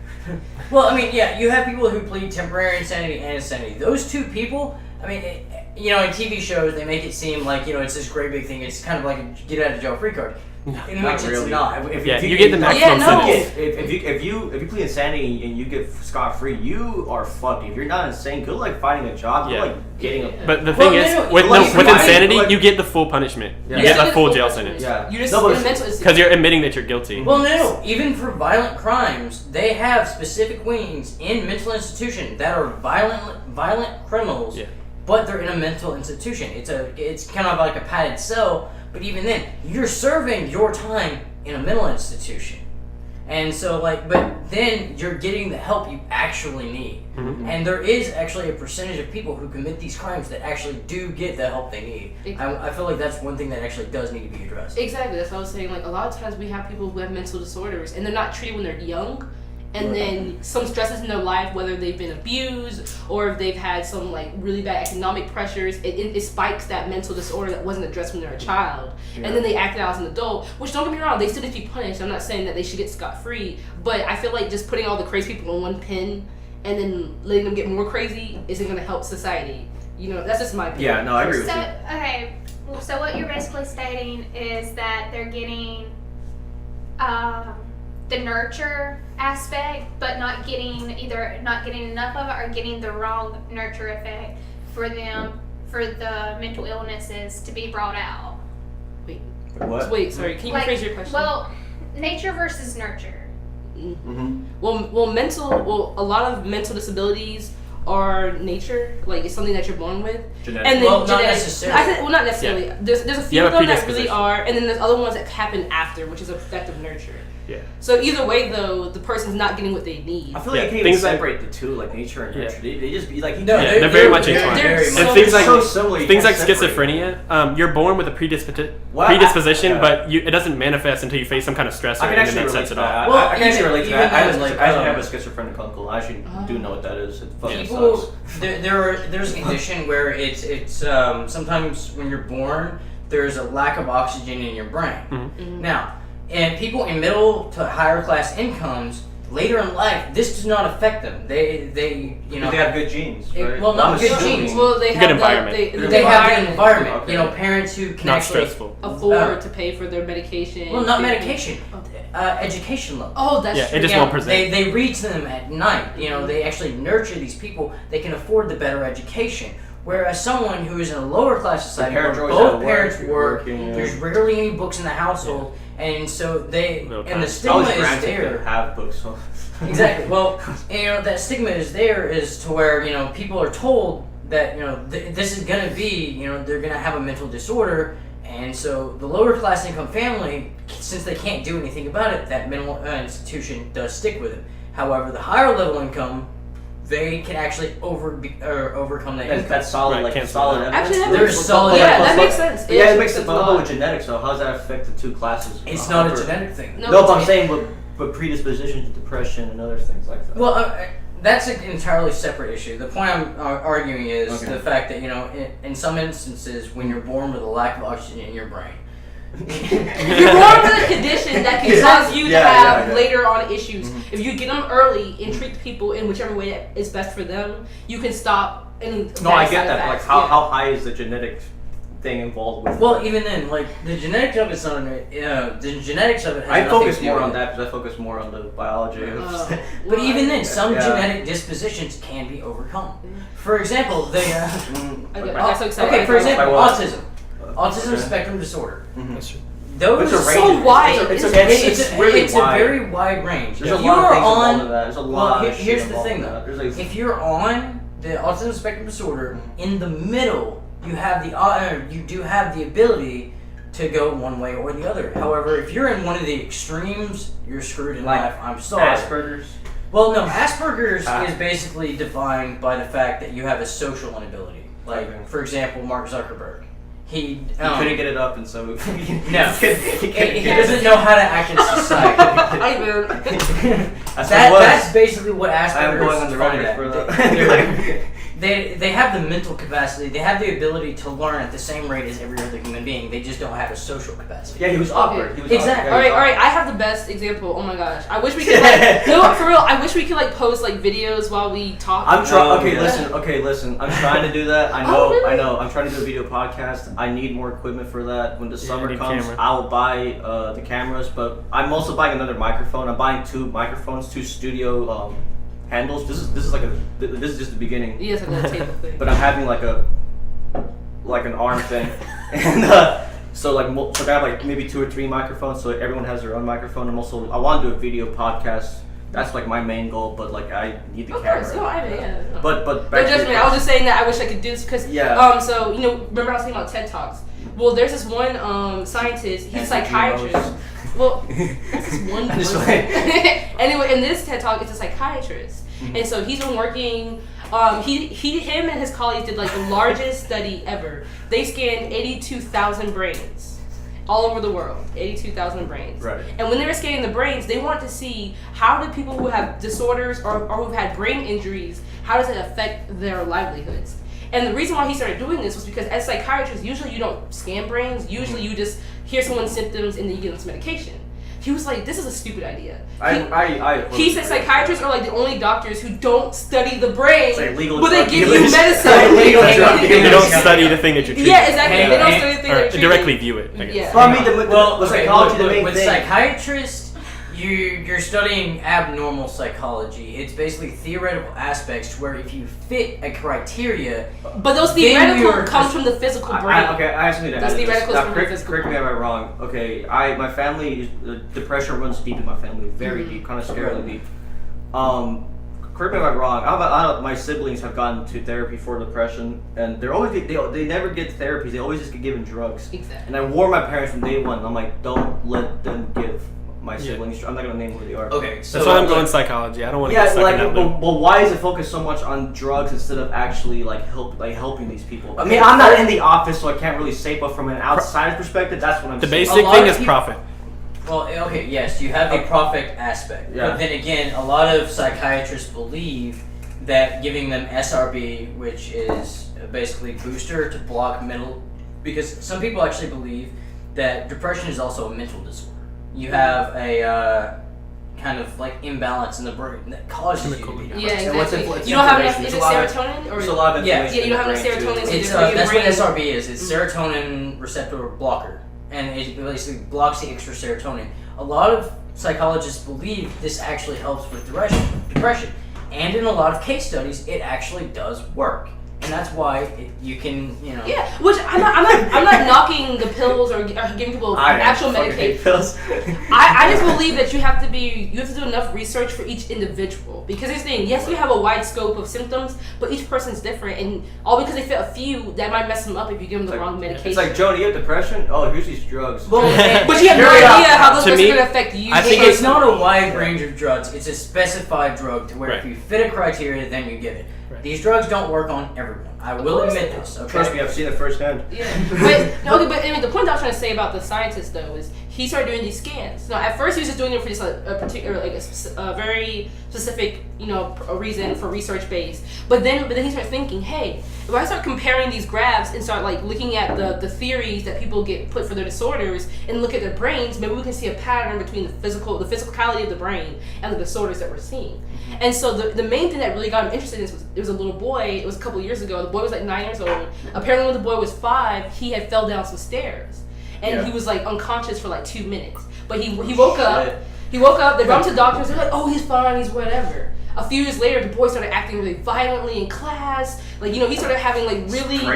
Well, I mean, yeah, you have people who plead temporary insanity and insanity. Those two people, I mean. You know, in TV shows, they make it seem like, you know, it's this great big thing. It's kind of like a get out of jail free card. In which it's not. You get the maximum sentence. If you plead insanity and you get scot free, you are fucked. If you're not insane, good like finding a job. Good like getting a. But the thing is, with insanity, you get the full punishment. You get the full jail sentence. Yeah. You're just in a mental institution. Because you're admitting that you're guilty. Well, no. Even for violent crimes, they have specific wings in mental institution that are violent criminals. Yeah. But they're in a mental institution. It's kind of like a padded cell, but even then, you're serving your time in a mental institution. And so, but then you're getting the help you actually need. Mm-hmm. And there is actually a percentage of people who commit these crimes that actually do get the help they need. Exactly. I feel like that's one thing that actually does need to be addressed. Exactly, that's what I was saying. Like, a lot of times we have people who have mental disorders, and they're not treated when they're young. And then some stresses in their life, whether they've been abused or if they've had some like really bad economic pressures, it spikes that mental disorder that wasn't addressed when they were a child. Yeah. And then they act out as an adult, which don't get me wrong, they still need to be punished. I'm not saying that they should get scot-free, but I feel like just putting all the crazy people in one pen and then letting them get more crazy isn't going to help society. You know, that's just my opinion. Yeah, no, I agree with you. Okay, so what you're basically stating is that they're getting the nurture aspect, but not getting enough of it or getting the wrong nurture effect for them, for the mental illnesses to be brought out. Wait, sorry, can you rephrase your question? Well, nature versus nurture. Mm-hmm. Well, a lot of mental disabilities are nature, like it's something that you're born with. Genetic. And then not necessarily. Not necessarily. Yeah. There's a few of them that really are, and then there's other ones that happen after, which is effective nurture. Yeah. So either way, though, the person's not getting what they need. I feel like you can't even separate the two, like nature and nurture. They just be like they're very much entwined. And things like schizophrenia, you're born with a predisposition, but it doesn't manifest until you face some kind of stressor, and then that sets it off. Well, I can actually relate to that. I have a schizophrenic uncle. I actually do know what that is. It fucking sucks. There's a condition where it's sometimes when you're born, there's a lack of oxygen in your brain. Mm-hmm. Now. And people in middle to higher class incomes, later in life, this does not affect them. They have good genes. Right? Well, not good genes. Well, they have good environment. They have good environment. Okay. You know, parents who can not actually afford to pay for their medication. Well, not medication. Education loan. Oh, that's true. It just won't present. They read to them at night. You know, they actually nurture these people. They can afford the better education. Whereas someone who is in a lower class society, where both parents work, there's rarely any books in the household. And so the stigma is there. Have books. Exactly. Well, that stigma is there is to where, people are told that, this is going to be, they're going to have a mental disorder. And so the lower class income family, since they can't do anything about it, that mental institution does stick with it. However, the higher level income they can actually overcome that. That's solid, Right, like can't solid say that. evidence. Actually, There's solid. Yeah, that makes sense. Yeah, it makes sense. sense. But how about genetics though? How does that affect the two classes? It's not a genetic thing. No, but I'm saying, but predisposition to depression and other things like that. Well, that's an entirely separate issue. The point I'm arguing is the fact that, in some instances, when you're born with a lack of oxygen in your brain, you're born with a condition that can cause you to have later on issues. If you get them early and treat people in whichever way that is best for them, you can stop any No, I get side that. But like, effects. how high is the genetic thing involved with? well, even then, like the genetics of it's not. The genetics of it. Has I nothing focus to do more with on it. that because I focus more on the biology. But even then, some Yeah. genetic dispositions can be overcome. For example, I get so excited. okay. For example, By what? autism Okay. spectrum disorder. That's true. Those It's a so range. wide. It's really it's wide. a very wide range. There's a If lot of you're things involved on, in that. There's a lot well, of shit here's the involved thing in though. that. There's like, If you're on the autism spectrum disorder, in the middle, you have you do have the ability to go one way or the other. However, if you're in one of the extremes, you're screwed in life. I'm sorry. Asperger's. Well, no, Asperger's is basically defined by the fact that you have a social inability. Like, for example, Mark Zuckerberg. He couldn't get it up, and so no, he he doesn't know how to act in society. That's basically what Asperger's I am going on the defined record for at. that. They have the mental capacity. They have the ability to learn at the same rate as every other human being. They just don't have a social capacity. Yeah, he was awkward. He was Exactly. awkward. All right. I have the best example. Oh my gosh, I wish we could like no for real. I wish we could like post like videos while we talk. I'm trying. Oh, Okay, listen. I'm trying to do that. I know. I know. I'm trying to do a video podcast. I need more equipment for that. When the summer need comes, camera. I will buy the cameras. But I'm also buying another microphone. I'm buying 2 microphones, 2 studio handles. This is just the beginning. Yes, like a table thing. But I'm having like an arm thing, and so I have like maybe 2 or 3 microphones, so everyone has their own microphone. I want to do a video podcast. That's like my main goal, but like I need the camera. Of course, no, I mean, yeah. No. But No back to judgment. your I was just saying that I wish I could do this because so remember I was saying about TED Talks. Well, there's this one scientist. He's a psychiatrist. Well, that's just one person. Anyway, in this TED Talk, it's a psychiatrist, and so he's been working. Him and his colleagues did like the largest study ever. They scanned 82,000 brains all over the world. 82,000 brains. Right. And when they were scanning the brains, they wanted to see how do people who have disorders or who've had brain injuries, how does it affect their livelihoods? And the reason why he started doing this was because as psychiatrists, usually you don't scan brains. Usually you just hear someone's symptoms and then you give them some medication. He was like, this is a stupid idea. He said psychiatrists are like the only doctors who don't study the brain, like legal but they drug give dealers. you medicine. They don't study the thing that you're treating. Yeah, exactly. They don't study the thing Or they're treating. directly view it, I guess. Yeah. Well, I mean, the psychology, the main with thing. psychiatrists, you're studying abnormal psychology. It's basically theoretical aspects where if you fit a criteria, But those theoretical comes from the physical brain. I have something to add. Those theoreticals Now, from the correct physical me if brain. I'm wrong. Okay, my family, depression runs deep in my family, very deep, kind of scarily deep. Correct me if I'm wrong. My siblings have gone to therapy for depression, and they never get therapies. They always just get given drugs. Exactly. And I warned my parents from day one. I'm like, don't let them give my siblings. I'm not gonna name who they are. okay, so That's why I'm going psychology. I don't want to get stuck in that loop. but why is it focused so much on drugs instead of actually helping these people? I mean, I'm not in the office, so I can't really say, but from an outside perspective, that's what I'm The saying. basic thing is profit. Well, okay, yes, you have the profit aspect. Yeah. But then again, a lot of psychiatrists believe that giving them SRB, which is basically booster to block mental, because some people actually believe that depression is also a mental disorder. You have a kind of like imbalance in the brain that causes you to be depressed. Yeah, And what's exactly. You don't have enough. Is it inflammation? serotonin or? There's a lot of Yeah. inflammation. Yeah, you don't have in the enough brain, serotonin, too. so It's for your that's brain. what SRB is. It's serotonin receptor blocker, and it basically blocks the extra serotonin. A lot of psychologists believe this actually helps with depression, and in a lot of case studies, it actually does work. and that's why you can, Yeah, which I'm not knocking the pills or giving people actual medication. Pills. I just believe that you have to do enough research for each individual, because here's the thing. Yes, we have a wide scope of symptoms, but each person's different, and all because they fit a few, that might mess them up if you give them the wrong medication. It's like, Joe, do you have depression? Oh, here's these drugs. Well, but you have no idea how those drugs are going to affect you. I think it's not a wide range of drugs. It's a specified drug to where if you fit a criteria, then you give it. These drugs don't work on everyone. I will admit this. Okay? Trust me, I've seen it firsthand. Yeah. But the point I was trying to say about the scientist though is he started doing these scans. Now, at first he was just doing it for just a particular, a very specific, a reason for research base. But then he started thinking, hey, if I start comparing these graphs and start looking at the theories that people get put for their disorders and look at their brains, maybe we can see a pattern between the physicality of the brain and the disorders that we're seeing. And so the main thing that really got him interested in this was, there was a little boy, it was a couple years ago, the boy was 9 years old. Apparently when the boy was 5, he had fell down some stairs. And he was unconscious for 2 minutes. But he woke up, they brought him to the doctors, they're like, oh, he's fine, he's whatever. A few years later, the boy started acting really violently in class. He started having really he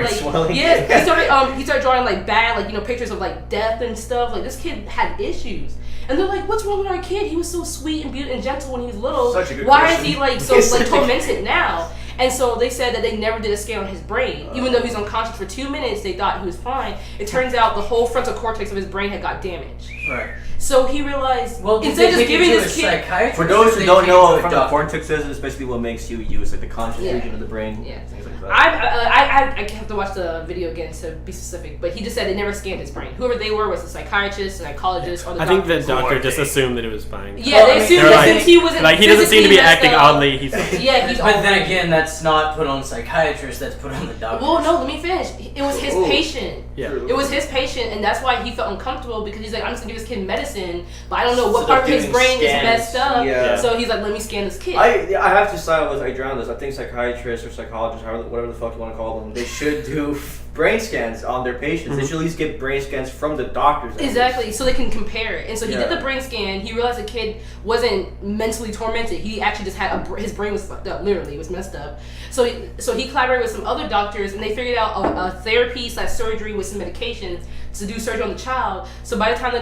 started drawing bad pictures of death and stuff. This kid had issues. And they're like, what's wrong with our kid? He was so sweet and beautiful and gentle when he was little. Such a good Why person. is he so tormented now? And so they said that they never did a scan on his brain. Even though he was unconscious for 2 minutes, they thought he was fine. It turns out the whole frontal cortex of his brain had got damaged. Right. So he realized, instead of just giving this kid... For those who don't know what frontal cortex is, it's basically what makes you use the conscious region of the brain. Yeah. Things like that. I have to watch the video again to be specific, but he just said they never scanned his brain. Whoever they were was a psychiatrist, a psychologist, or the doctor. I think the doctor just assumed that it was fine. Yeah, they assumed that since he wasn't he doesn't seem to be acting oddly. He's but then again, that's not put on the psychiatrist, that's put on the doctor. Well, no, let me finish. It was his patient. Yeah. It was his patient, and that's why he felt uncomfortable, because he's like, I'm just gonna give this kid medicine, but I don't know what part of his brain is messed up. Yeah. So he's like, let me scan this kid. I have to side with Adrianna on this. I think psychiatrists or psychologists, whatever the fuck you want to call them, they should do brain scans on their patients. They should at least get brain scans from the doctors. Exactly, so they can compare it. And so he did the brain scan. He realized the kid wasn't mentally tormented. He actually just had his brain was fucked up. Literally, it was messed up. So he collaborated with some other doctors, and they figured out a therapy/surgery with some medications to do surgery on the child. So by the time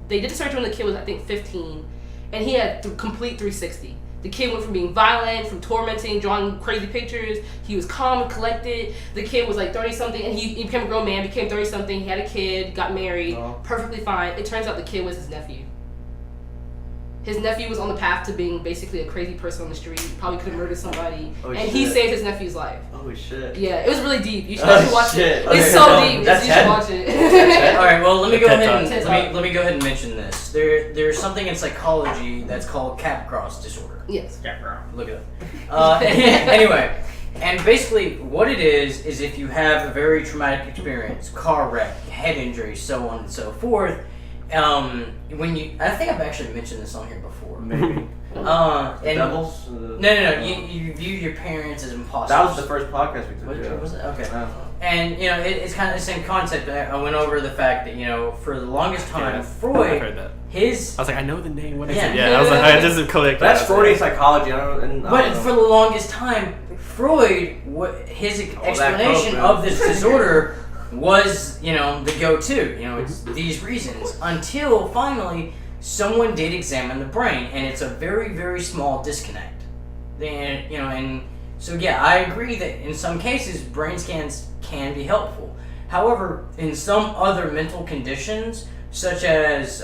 they did the surgery when the kid was, I think, 15, and he had complete 360. The kid went from being violent, from tormenting, drawing crazy pictures. He was calm and collected. The kid was 30-something, and he became a grown man, became 30-something. He had a kid, got married, perfectly fine. It turns out the kid was his nephew. His nephew was on the path to being basically a crazy person on the street. Probably could have murdered somebody. He saved his nephew's life. Oh, shit. Yeah, it was really deep. You should watch it. Okay, it's so deep. You should watch it. All right, well, let me go ahead and mention this. There's something in psychology that's called Capgras disorder. Yes. Look it up. Anyway, and basically what it is if you have a very traumatic experience, car wreck, head injury, so on and so forth. I think I've actually mentioned this on here before. Maybe. Devils? No. You view your parents as imposters. That was the first podcast we took. What was it? Okay. And it's kind of the same concept. I went over the fact that for the longest time, Freud. I've heard that. I was like, I know the name. What is it? Yeah. I was like, I just collect. That's Freudian psychology. But for the longest time, Freud, his explanation of this disorder was, the go-to. It's these reasons. Until finally, someone did examine the brain, and it's a very, very small disconnect. And so I agree that in some cases, brain scans can be helpful. However, in some other mental conditions, such as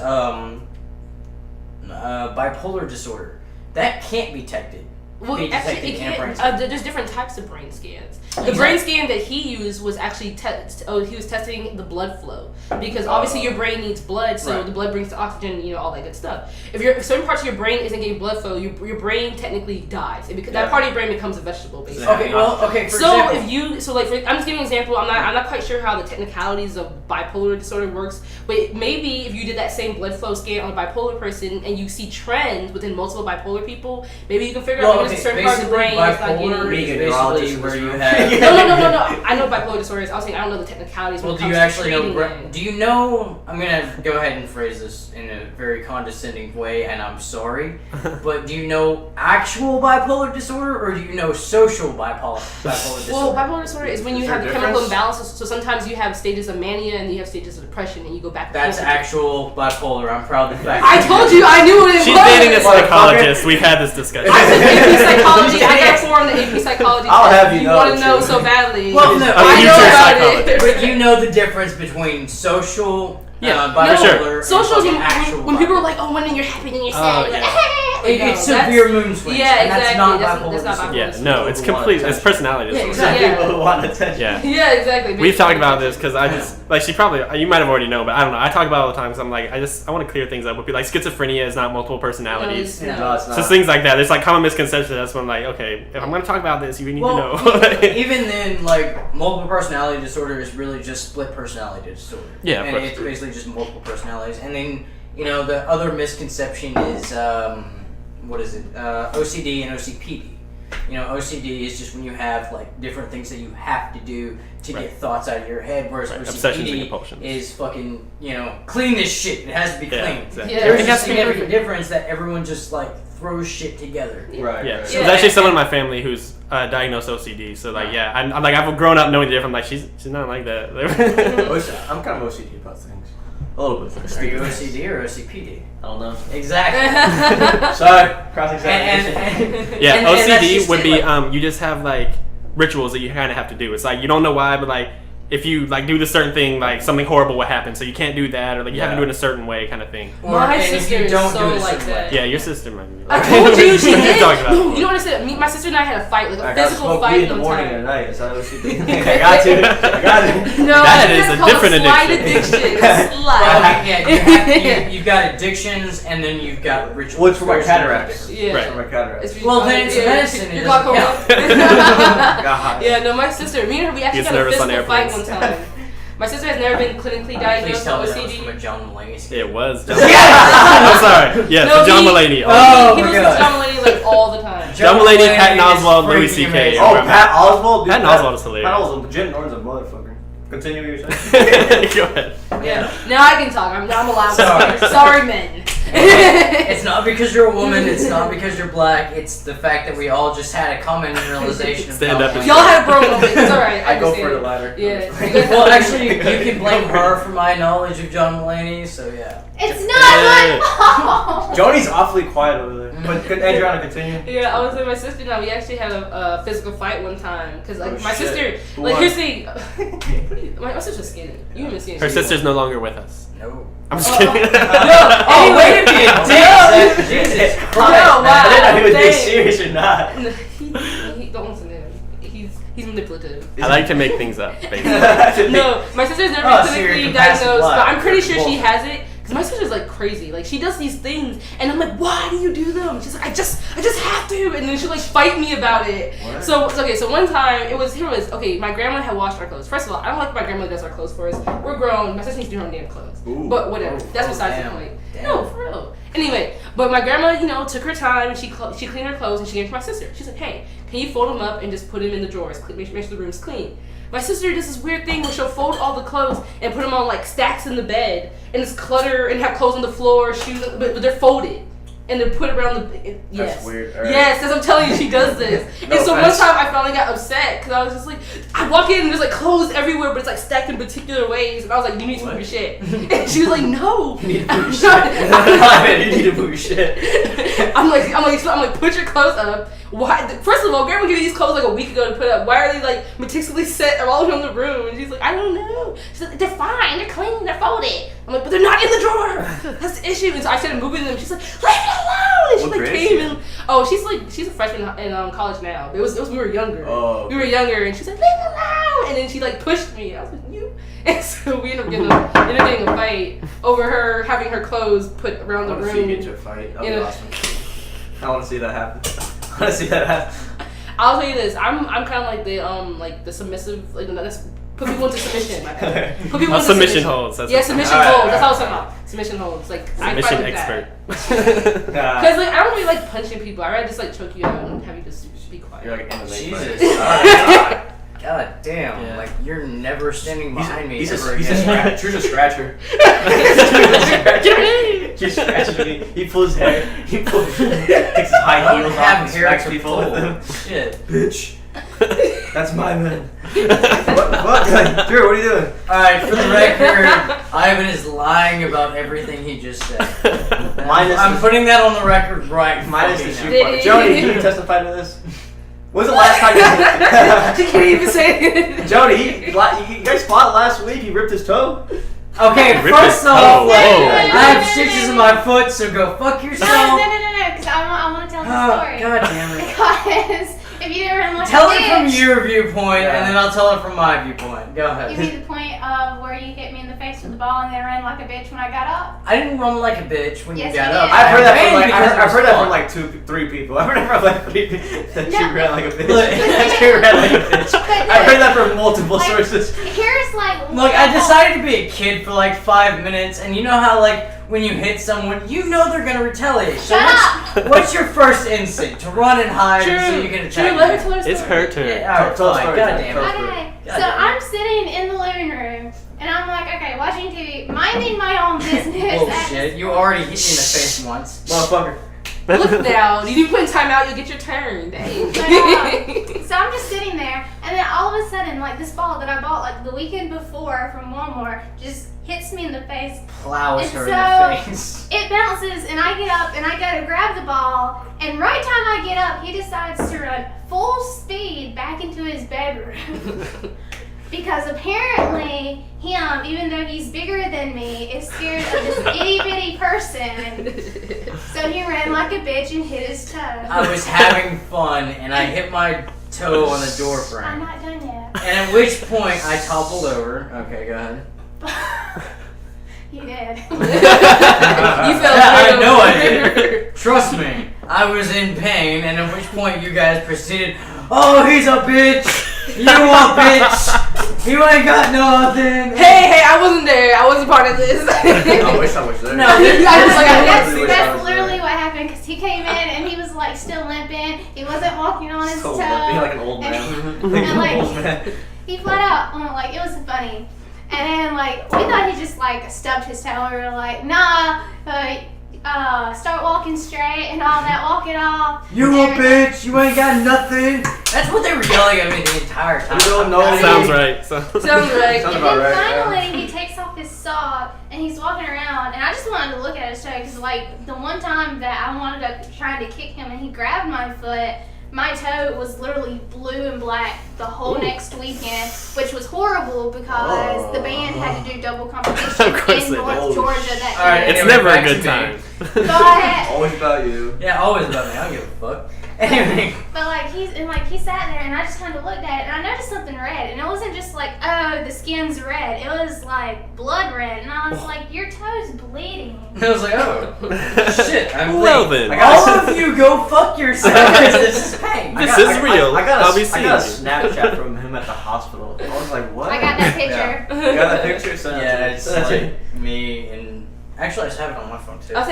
bipolar disorder, that can't be detected. Well, actually, it can't. There's different types of brain scans. The brain scan that he used was actually he was testing the blood flow, because obviously your brain needs blood, so the blood brings the oxygen, all that good stuff. If certain parts of your brain isn't getting blood flow, your brain technically dies. That part of your brain becomes a vegetable, basically. Okay. For example, I'm just giving an example. I'm not quite sure how the technicalities of bipolar disorder works, but maybe if you did that same blood flow scan on a bipolar person and you see trends within multiple bipolar people, maybe you can figure out there's a certain part of the brain that's not getting. Basically where you have. No. I know bipolar disorder is. I was saying I don't know the technicalities. Well, do you actually know? Do you know? I'm gonna go ahead and phrase this in a very condescending way, and I'm sorry, but do you know actual bipolar disorder, or do you know social bipolar disorder? Well, bipolar disorder is when you have the chemical imbalances. So sometimes you have stages of mania and you have stages of depression, and you go back. That's actual bipolar. I'm proud of the fact. I told you, I knew what it was. She's dating a psychologist. We've had this discussion. I took AP psychology. I got 4 on the AP psychology. I'll have you know. You want to know so badly. Well, no, I know about it. But you know the difference between social, for bipolar, sure. and Social is actual when people are like, oh, when you're happy, then you're sad. It's severe mood swings. Yeah, and exactly. That's not That's bipolar. not bipolar. Yeah, no, it's complete. It's personality disorder. exactly. People who want attention. Yeah. Yeah, exactly. We've talked about this because I just like she probably you might have already known, but I don't know. I talk about it all the time because I'm like I want to clear things up with people. Like schizophrenia is not multiple personalities. No, it's not. So things like that. There's like common misconceptions. That's when I'm like, okay, if I'm gonna talk about this, you need to know. Even then, like multiple personality disorder is really just split personality disorder. Yeah, and it's basically just multiple personalities. And then the other misconception is what is it? OCD and OCPD. OCD is just when you have like different things that you have to do to get thoughts out of your head, whereas OCPD is fucking clean this shit. It has to be clean. Exactly. Yeah. There's a significant difference that everyone just like throws shit together. Right. Yeah. There's actually someone in my family who's diagnosed OCD. So like, yeah, I'm like I've grown up knowing the difference. Like she's not like that. I'm kind of OCD about things. A little bit. Are you OCD or OCPD? I don't know. Exactly. Sorry, cross-examination. Yeah, and OCD would be you just have like rituals that you kind of have to do. It's like you don't know why, but like if you like do this certain thing, like something horrible will happen, so you can't do that, or like you have to do it in a certain way, kind of thing. My sister is so like that. Yeah, your sister might be. I told you she did. No, you know what I said? My sister and I had a fight, like a physical I fight in the one morning time. and at night. Is that OCD? I got it. No, that is a different slight addiction. Slide. You've got addictions, and then you've got rituals. What's for my cataracts? Yeah. Right. For my cataracts. Well, then it's medicine. You're It doesn't glaucoma. God. Yeah, no, my sister, me and her, we actually Gets got a nervous on physical fight airplanes. one time. My sister has never been clinically diagnosed Please tell me with that was OCD. from a John Mulaney skit. It was. John I'm sorry. Yes, No, John he- Mulaney. He Oh, was with John Mulaney like all the time. John Mulaney, Patton is Oswalt, Louis freaking C.K. amazing. Oh, Pat Oswalt? Dude, Patton Oswalt is hilarious. Pat Oswalt, Jim Norton's a motherfucker. Continue what you're saying. Go ahead. Yeah. Now I can talk. I'm allowed Sorry. to. Sorry, men. It's not because you're a woman. It's not because you're black. It's the fact that we all just had a common realization. Stand up and Y'all had a bro moment. It's alright. I go understand. for the latter. Yeah. Well, actually, you can blame her for my knowledge of John Mulaney. So yeah. It's not my fault. Joani's awfully quiet over there. But could Adrianna continue? Yeah, I was with my sister now. We actually had a physical fight one time. Because, like, my shit. sister, Who like, won? here's the. My sister's skinny. You haven't seen Her sister's no longer with us. No. I'm just kidding. Oh, way to be a dick. Jesus Christ. No, wow. I didn't know he was being Dang. serious or not. He don't listen to him. He's manipulative. I like to make things up, basically. No, my sister's never Oh, been so you're clinically compassionate diagnosed, black. but I'm pretty sure she Bullshit. has it. Cause my sister's like crazy. Like she does these things, and I'm like, why do you do them? She's like, I just have to, and then she'll like fight me about it. What? So one time it was okay. My grandma had washed our clothes. First of all, I don't like my grandma does our clothes for us. We're grown. My sister needs to do her own damn clothes. Ooh. But whatever. That's besides the damn. point. Damn. No, for real. Anyway, but my grandma, took her time. She cleaned her clothes and she gave it to my sister. She's like, hey, can you fold them up and just put them in the drawers? Make sure the room's clean. My sister does this weird thing where she'll fold all the clothes and put them on like stacks in the bed, and it's clutter and have clothes on the floor, shoes, but they're folded. And they're put around the. Yes. That's weird. All right. Yes, as I'm telling you, she does this. No and so offense. one time I finally got upset because I was just like, I walk in and there's like clothes everywhere, but it's like stacked in particular ways. And I was like, you need to move your shit. And she was like, no. You need to move your shit. You need to move your shit. I'm like, put your clothes up. Why? First of all, Grandma gave me these clothes like a week ago to put up. Why are they like meticulously set all around the room? And she's like, I don't know. She's like, they're fine, they're clean, they're folded. I'm like, but they're not in the drawer. That's the issue. And so I started moving them. She's like, leave it alone. And she What like grade came is and she's a freshman in college now. But it was we were younger. Oh, okay. We were younger, and she's like, leave it alone. And then she like pushed me. I was like, you. And so we ended up getting a fight over her having her clothes put around the I want to room. see you get into a fight. That would You be know. awesome. I want to see that happen. I want to see that happen. I'll tell you this. I'm kind of like the submissive, like that's Put people into submission. My bad. Put people into submission holds. Submission holds. That's all I was talking about. Submission holds. Like submission expert. Because like I don't really like punching people. I rather just like choke you out and have you just be quiet. You're like MMA. Jesus. Alright. God damn. Yeah. Like you're never standing behind me. He's a scratcher. He's scratching me. He pulls his hair. He takes his high heels off and smacks people with them. Shit. Bitch. That's my man. What? Drew, what are you doing? Alright, for the record, Ivan is lying about everything he just said. I'm putting that on the record right. Minus the shoe now. part. Joni, can you testify to this? When was the last time She can't even say it. Joni, you guys fought last week. He ripped his toe. Okay, first off, I have stitches in my foot, so go fuck yourself. No, because I want to tell the story. God damn it. Because if you didn't like tell a it bitch, from your viewpoint, and then I'll tell it from my viewpoint. Go ahead. you mean the point of where you hit me in the face with the ball and then ran like a bitch when I got up? I didn't run like a bitch when Yes, you got you up. did. I've heard that from ran because I've heard it that was from fun. like 3 people. I've heard that from like 3 people that No. you ran like a bitch. Look. That you ran like a bitch. I've heard that from multiple sources. Here's like. Look, I decided to be a kid for like 5 minutes, and you know how like when you hit someone, you know they're gonna retaliate. So what's your first instinct? To run and hide so you can attack. Let her tell her story. It's her turn. Yeah, alright, Tell fine. story, God tell damn story. it. Okay, God so damn it. I'm sitting in the living room, and I'm like, okay, watching TV, minding my own business. Bullshit. You already hit me in the face once. Motherfucker. Look now, you put in timeout, you'll get your turn. Dang. So I'm just sitting there, and then all of a sudden, like this ball that I bought like the weekend before from Walmart just hits me in the face. Plows And her so- in the face. It bounces, and I get up, and I go to grab the ball, and right time I get up, he decides to run full speed back into his bedroom. Because apparently him, even though he's bigger than me, is scared of this itty bitty person. So he ran like a bitch and hit his toe. I was having fun, and I hit my toe on the door I'm frame. not done yet. And at which point I toppled over. Okay, go ahead. You did. You felt I know I did. Trust me, I was in pain, and at which point you guys proceeded, oh, he's a bitch! You a bitch! You ain't got nothing! Hey, I wasn't there. I wasn't part of this. I wish I was there. No, I was like, I That's, want to see that's literally what happened because he came in and he was like still limping. He wasn't walking on his So toe. limpy, like an old man. And, Like an like, old man. he flat out, like, it was funny. And then, like, we thought he just, like, stubbed his toe. We were like, nah, start walking straight and all that, walk it off. You a bitch! You ain't got nothing! That's what they were yelling at me the entire time. You don't know me. Sounds right. So. Sounds right. Sounds And about then right, finally, he takes off his sock and he's walking around. And I just wanted to look at his toe because, like, the one time that I wanted to try to kick him and he grabbed my foot, my toe was literally blue and black the whole next weekend, which was horrible because the band had to do double competition Of course in they North did. Georgia that All right, year. It's Anyway, never a back to good me. time. But Always about you. Yeah, always about me. I don't give a fuck. Anyway. But he sat there and I just kind of looked at it and I noticed something red and it wasn't just like, oh, the skin's red. It was like blood red and I was like, your toe's bleeding. I was like, oh, shit. I'm Well bleeding. then. All of you go fuck yourselves. This is pain. This is real. I got I'll be a seeing Snapchat from him at the hospital. I was like, what? I got that picture. You got that picture? Send it to Yeah, me. it's Send it to me. like me and actually I just have it on my phone too. I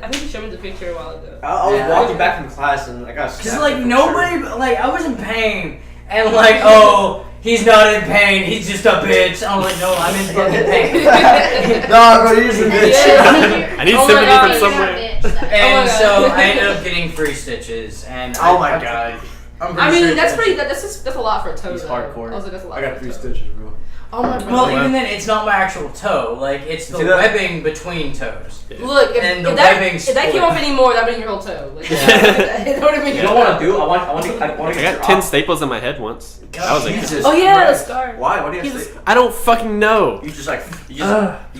think you showed me the picture a while ago. I was Yeah. walking back from class and I got a Cause Snapchat like picture. nobody, like I was in pain and like oh he's not in pain, he's just a bitch. I'm like no, I'm in fucking pain. No, bro, you're just a bitch. Yeah. I need Oh my sympathy God, from you're somewhere. Bitch, so. And Oh my so God. I ended up getting 3 stitches and Oh my god. I'm I pretty mean, sure that's a lot for a toe. He's though. hardcore. I was like, that's a lot. I got for 3 a toe. stitches, bro. Oh my god. Well, even then, it's not my actual toe. Like it's the See that? webbing between toes. Look, And the if that webbing came split. off anymore, that'd been your whole toe. Like, Yeah. it would have been You your know toe. what I do? I want to I get got your 10 op- staples in my head once. That was a Jesus Oh yeah, the Christ. scar. Why? Why do you have He's- to say? I don't fucking know. You just like you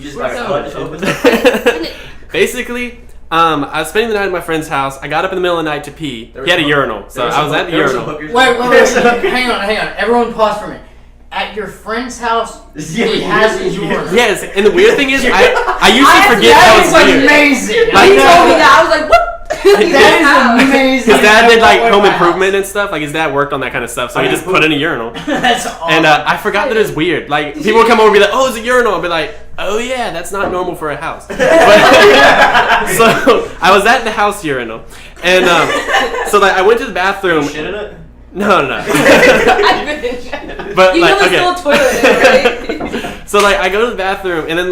just like So- cut it open. Basically, I was spending the night at my friend's house. I got up in the middle of the night to pee. There He had a was some- urinal, so there was I was some- at the there was some urinal. hookers Wait, there. hang on. Everyone pause for me. At your friend's house, Yeah, he has a yeah. urinal. Yes, and the weird thing is, I usually forget how That it's is weird. amazing. When he told me that, I was like, what? That is amazing. His dad did like home improvement and stuff. Like his dad worked on that kind of stuff, so he just put in a urinal. That's awesome. And I forgot that it was weird. Like people would come over and be like, "Oh, it's a urinal." I'd be like, "Oh yeah, that's not normal for a house." But, so I was at the house urinal, and so like I went to the bathroom. You shit in it? No. But You like, know there's still a toilet there, right? So like I go to the bathroom and then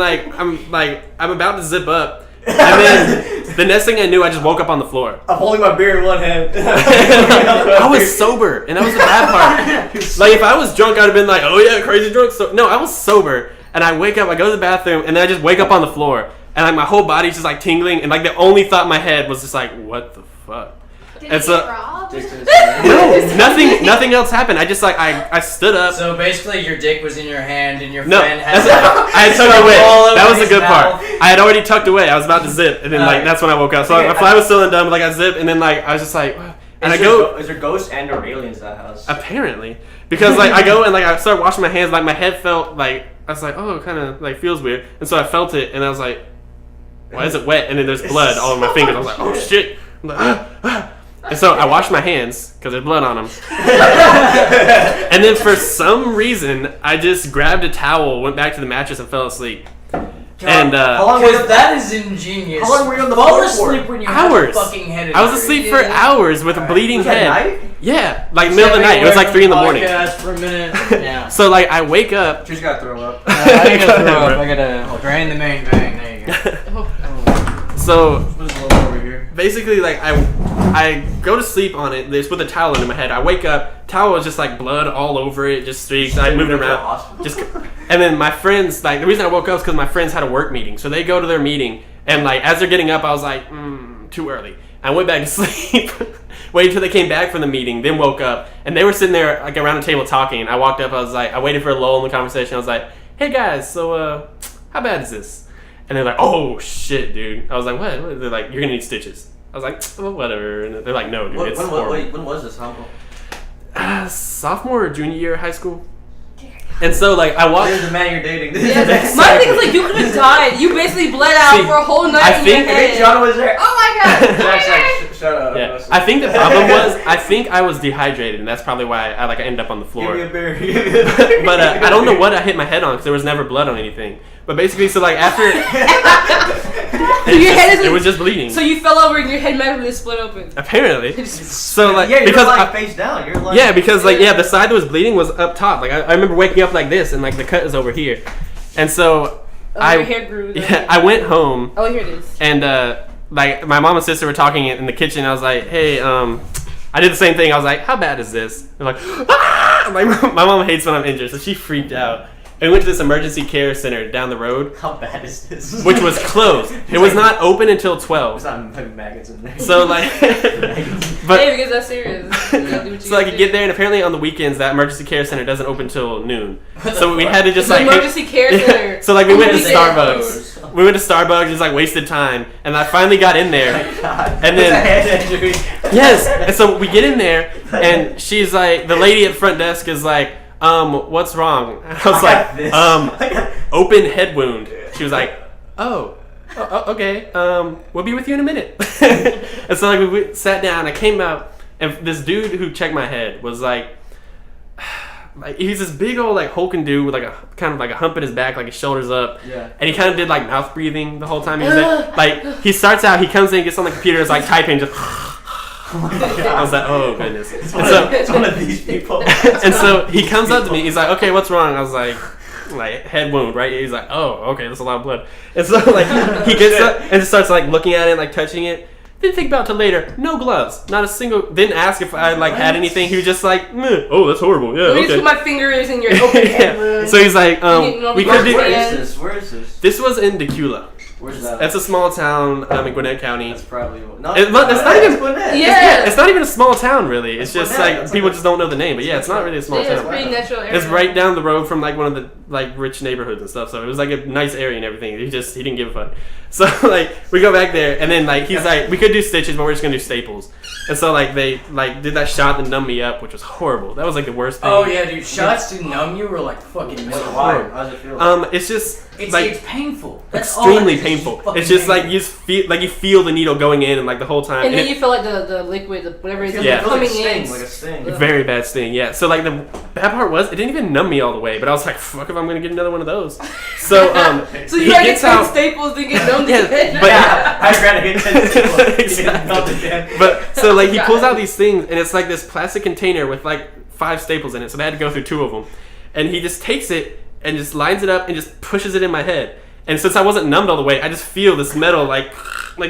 I'm about to zip up, and then the next thing I knew, I just woke up on the floor. I'm holding my beer in one hand. I was sober, and that was the bad part. Like if I was drunk, I'd have been like, "Oh yeah, crazy drunk." So no, I was sober, and I wake up, I go to the bathroom, and then I just wake up on the floor, and like my whole body's just like tingling, and like the only thought in my head was just like, "What the fuck?" Did And he so- get robbed? No, nothing else happened. I just like I stood up. So basically, your dick was in your hand, and your No, friend had I had tucked away. all over That was the his good part. mouth. I had already tucked away. I was about to zip, and then like that's when I woke up. So my fly was still undone, but like I zipped, and then like I was just like, and I go. Is there ghosts and or aliens in that house? Apparently, because like I go and like I started washing my hands, like my head felt like I was like, oh, it kind of like feels weird, and so I felt it, and I was like, why is it wet? And then there's blood all over my fingers. I was like, oh shit. I'm like, And so I washed my hands because there's blood on them. And then for some reason, I just grabbed a towel, went back to the mattress, and fell asleep. And how long were you? Because that is ingenious. How long were you on the Fall floor asleep for? when you Hours. have a fucking head I was injury. asleep for hours with a bleeding Was that head. night? Yeah, like middle of the night. It was like 3 in the morning. Podcast for a minute. Yeah. So like I wake up. You just gotta throw up. I gotta throw up. I gotta drain the main vein. There you go. So What is low over here? basically like I go to sleep on it. They just put the towel under my head. I wake up, towel was just like blood all over it, just streaks. I moved it around. Just and then my friends, like the reason I woke up is because my friends had a work meeting. So they go to their meeting, and like as they're getting up, I was like, too early. I went back to sleep. Waited until they came back from the meeting, then woke up, and they were sitting there like around the table talking. I walked up. I was like, I waited for a lull in the conversation. I was like, hey guys, so how bad is this? And they're like, oh shit, dude. I was like, what? They're like, you're gonna need stitches. I was like, well, whatever. And they're like, no, dude, it's horrible. When was this? How? Sophomore or junior year of high school. And so like I walked. There's the man you're dating. My thing is like you could have died. You basically bled out See, for a whole night. I in think- your I think head. John was there. Oh my god! Zach's like, shut up. Yeah, I think the problem was I think I was dehydrated, and that's probably why I ended up on the Give floor. me a beer. But I don't know what I hit my head on because there was never blood on anything. But basically, so like after Your head is it was just bleeding. So you fell over and your head magically split open. Apparently. So like Yeah, you're because like I- face down. You're like yeah, because like the side that was bleeding was up top. Like I remember waking up like this, and like the cut is over here, and so Your hair grew. yeah, I went home. Oh, here it is. And like my mom and sister were talking in the kitchen. I was like, hey, I did the same thing. I was like, how bad is this? They're like, ah! Like my mom hates when I'm injured, so she freaked out. And we went to this emergency care center down the road, How bad is this? which was closed. It was not open until 12. There's not like maggots in there. So like, but Hey, because that's serious. You gotta do what you so I gotta could do. get there, and apparently on the weekends that emergency care center doesn't open till noon. So we had to just It's an like emergency care center. So like we went to Emergency- Starbucks. We went to Starbucks, just like wasted time, and I finally got in there. And then head injury. yes, and so we get in there, and she's like, the lady at the front desk is like, what's wrong? I was like, open head wound. She was like, oh, okay, we'll be with you in a minute. And so like we sat down, I came out, and this dude who checked my head was like he's this big old like hulking dude with like a kind of like a hump in his back, like his shoulders up. Yeah. And he kind of did like mouth breathing the whole time he was there. Like he starts out, he comes in, gets on the computer, is like typing, just. I was like, oh goodness. And so, It's one of these people. and so he comes up to me. He's like, okay, what's wrong? I was like head wound, right? He's like, oh, okay, that's a lot of blood. And so like he gets up and just starts like looking at it, like touching it. Didn't think about it till later. No gloves, not a single. Didn't ask if I like had anything. He was just like, meh. Oh, that's horrible. Yeah, Let me just okay. put my fingers in your open head. Yeah. So he's like, we could do. Where is this? Where is this? This was in Decula. Where's that? That's a small town in Gwinnett County. That's probably That's not even. Gwinnett. Yeah. It's not even a small town, really. It's That's just Gwinnett. like That's people like just don't know the name. But yeah, it's not really a small Yeah, it's town. pretty natural area. It's right down the road from like one of the like rich neighborhoods and stuff, so it was like a nice area and everything. He didn't give a fuck. So like we go back there, and then like he's like, we could do stitches, but we're just gonna do staples. And so like they like did that shot that numbed me up, which was horrible. That was like the worst thing. Oh yeah, dude, shots to numb you were like fucking Why? How does it feel? It's just it's painful. That's extremely painful. It's just like you feel the needle going in, and like the whole time. And then you feel like the liquid, whatever it is, coming in. Like a sting. Very bad sting. Yeah. So like the bad part was it didn't even numb me all the way, but I was like, fuck if I'm gonna get another one of those. So so you gotta get 10 staples to get numbed. But I'd rather get 10 staples. Exactly. But so like he pulls out these things, and it's like this plastic container with like 5 staples in it. So they had to go through 2 of them, and he just takes it and just lines it up and just pushes it in my head. And since I wasn't numbed all the way, I just feel this metal like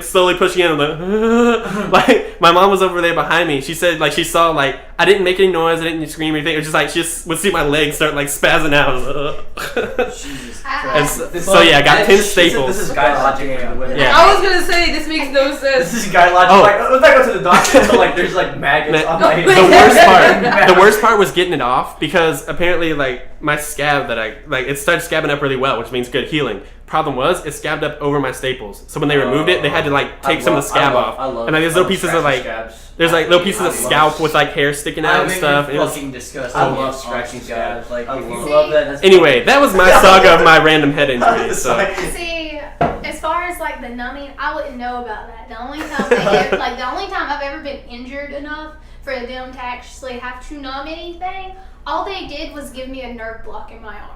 slowly pushing in. I'm like my mom was over there behind me. She said like she saw like I didn't make any noise, I didn't scream or anything. It was just like she just would see my legs start like spazzing out. Jesus Christ. So yeah, I got 10 staples. This is guy logic. Yeah. I was gonna say this makes no sense. This is guy logic. Oh. Like let's not go to the doctor until like there's like maggots on my head. The worst part was getting it off, because apparently like my scab that I like it started scabbing up really well, which means good healing. Problem was, it scabbed up over my staples. So when they removed it, they had to like take some of the scab off. And like there's little pieces of like there's like little pieces of scalp with like hair sticking out and stuff. It was fucking disgusting. I love scratching scabs. Like I if you love love that. Anyway, that was my saga of my random head injury. So See, as far as like the numbing, I wouldn't know about that. The only time I've ever been injured enough for them to actually have to numb anything, all they did was give me a nerve block in my arm.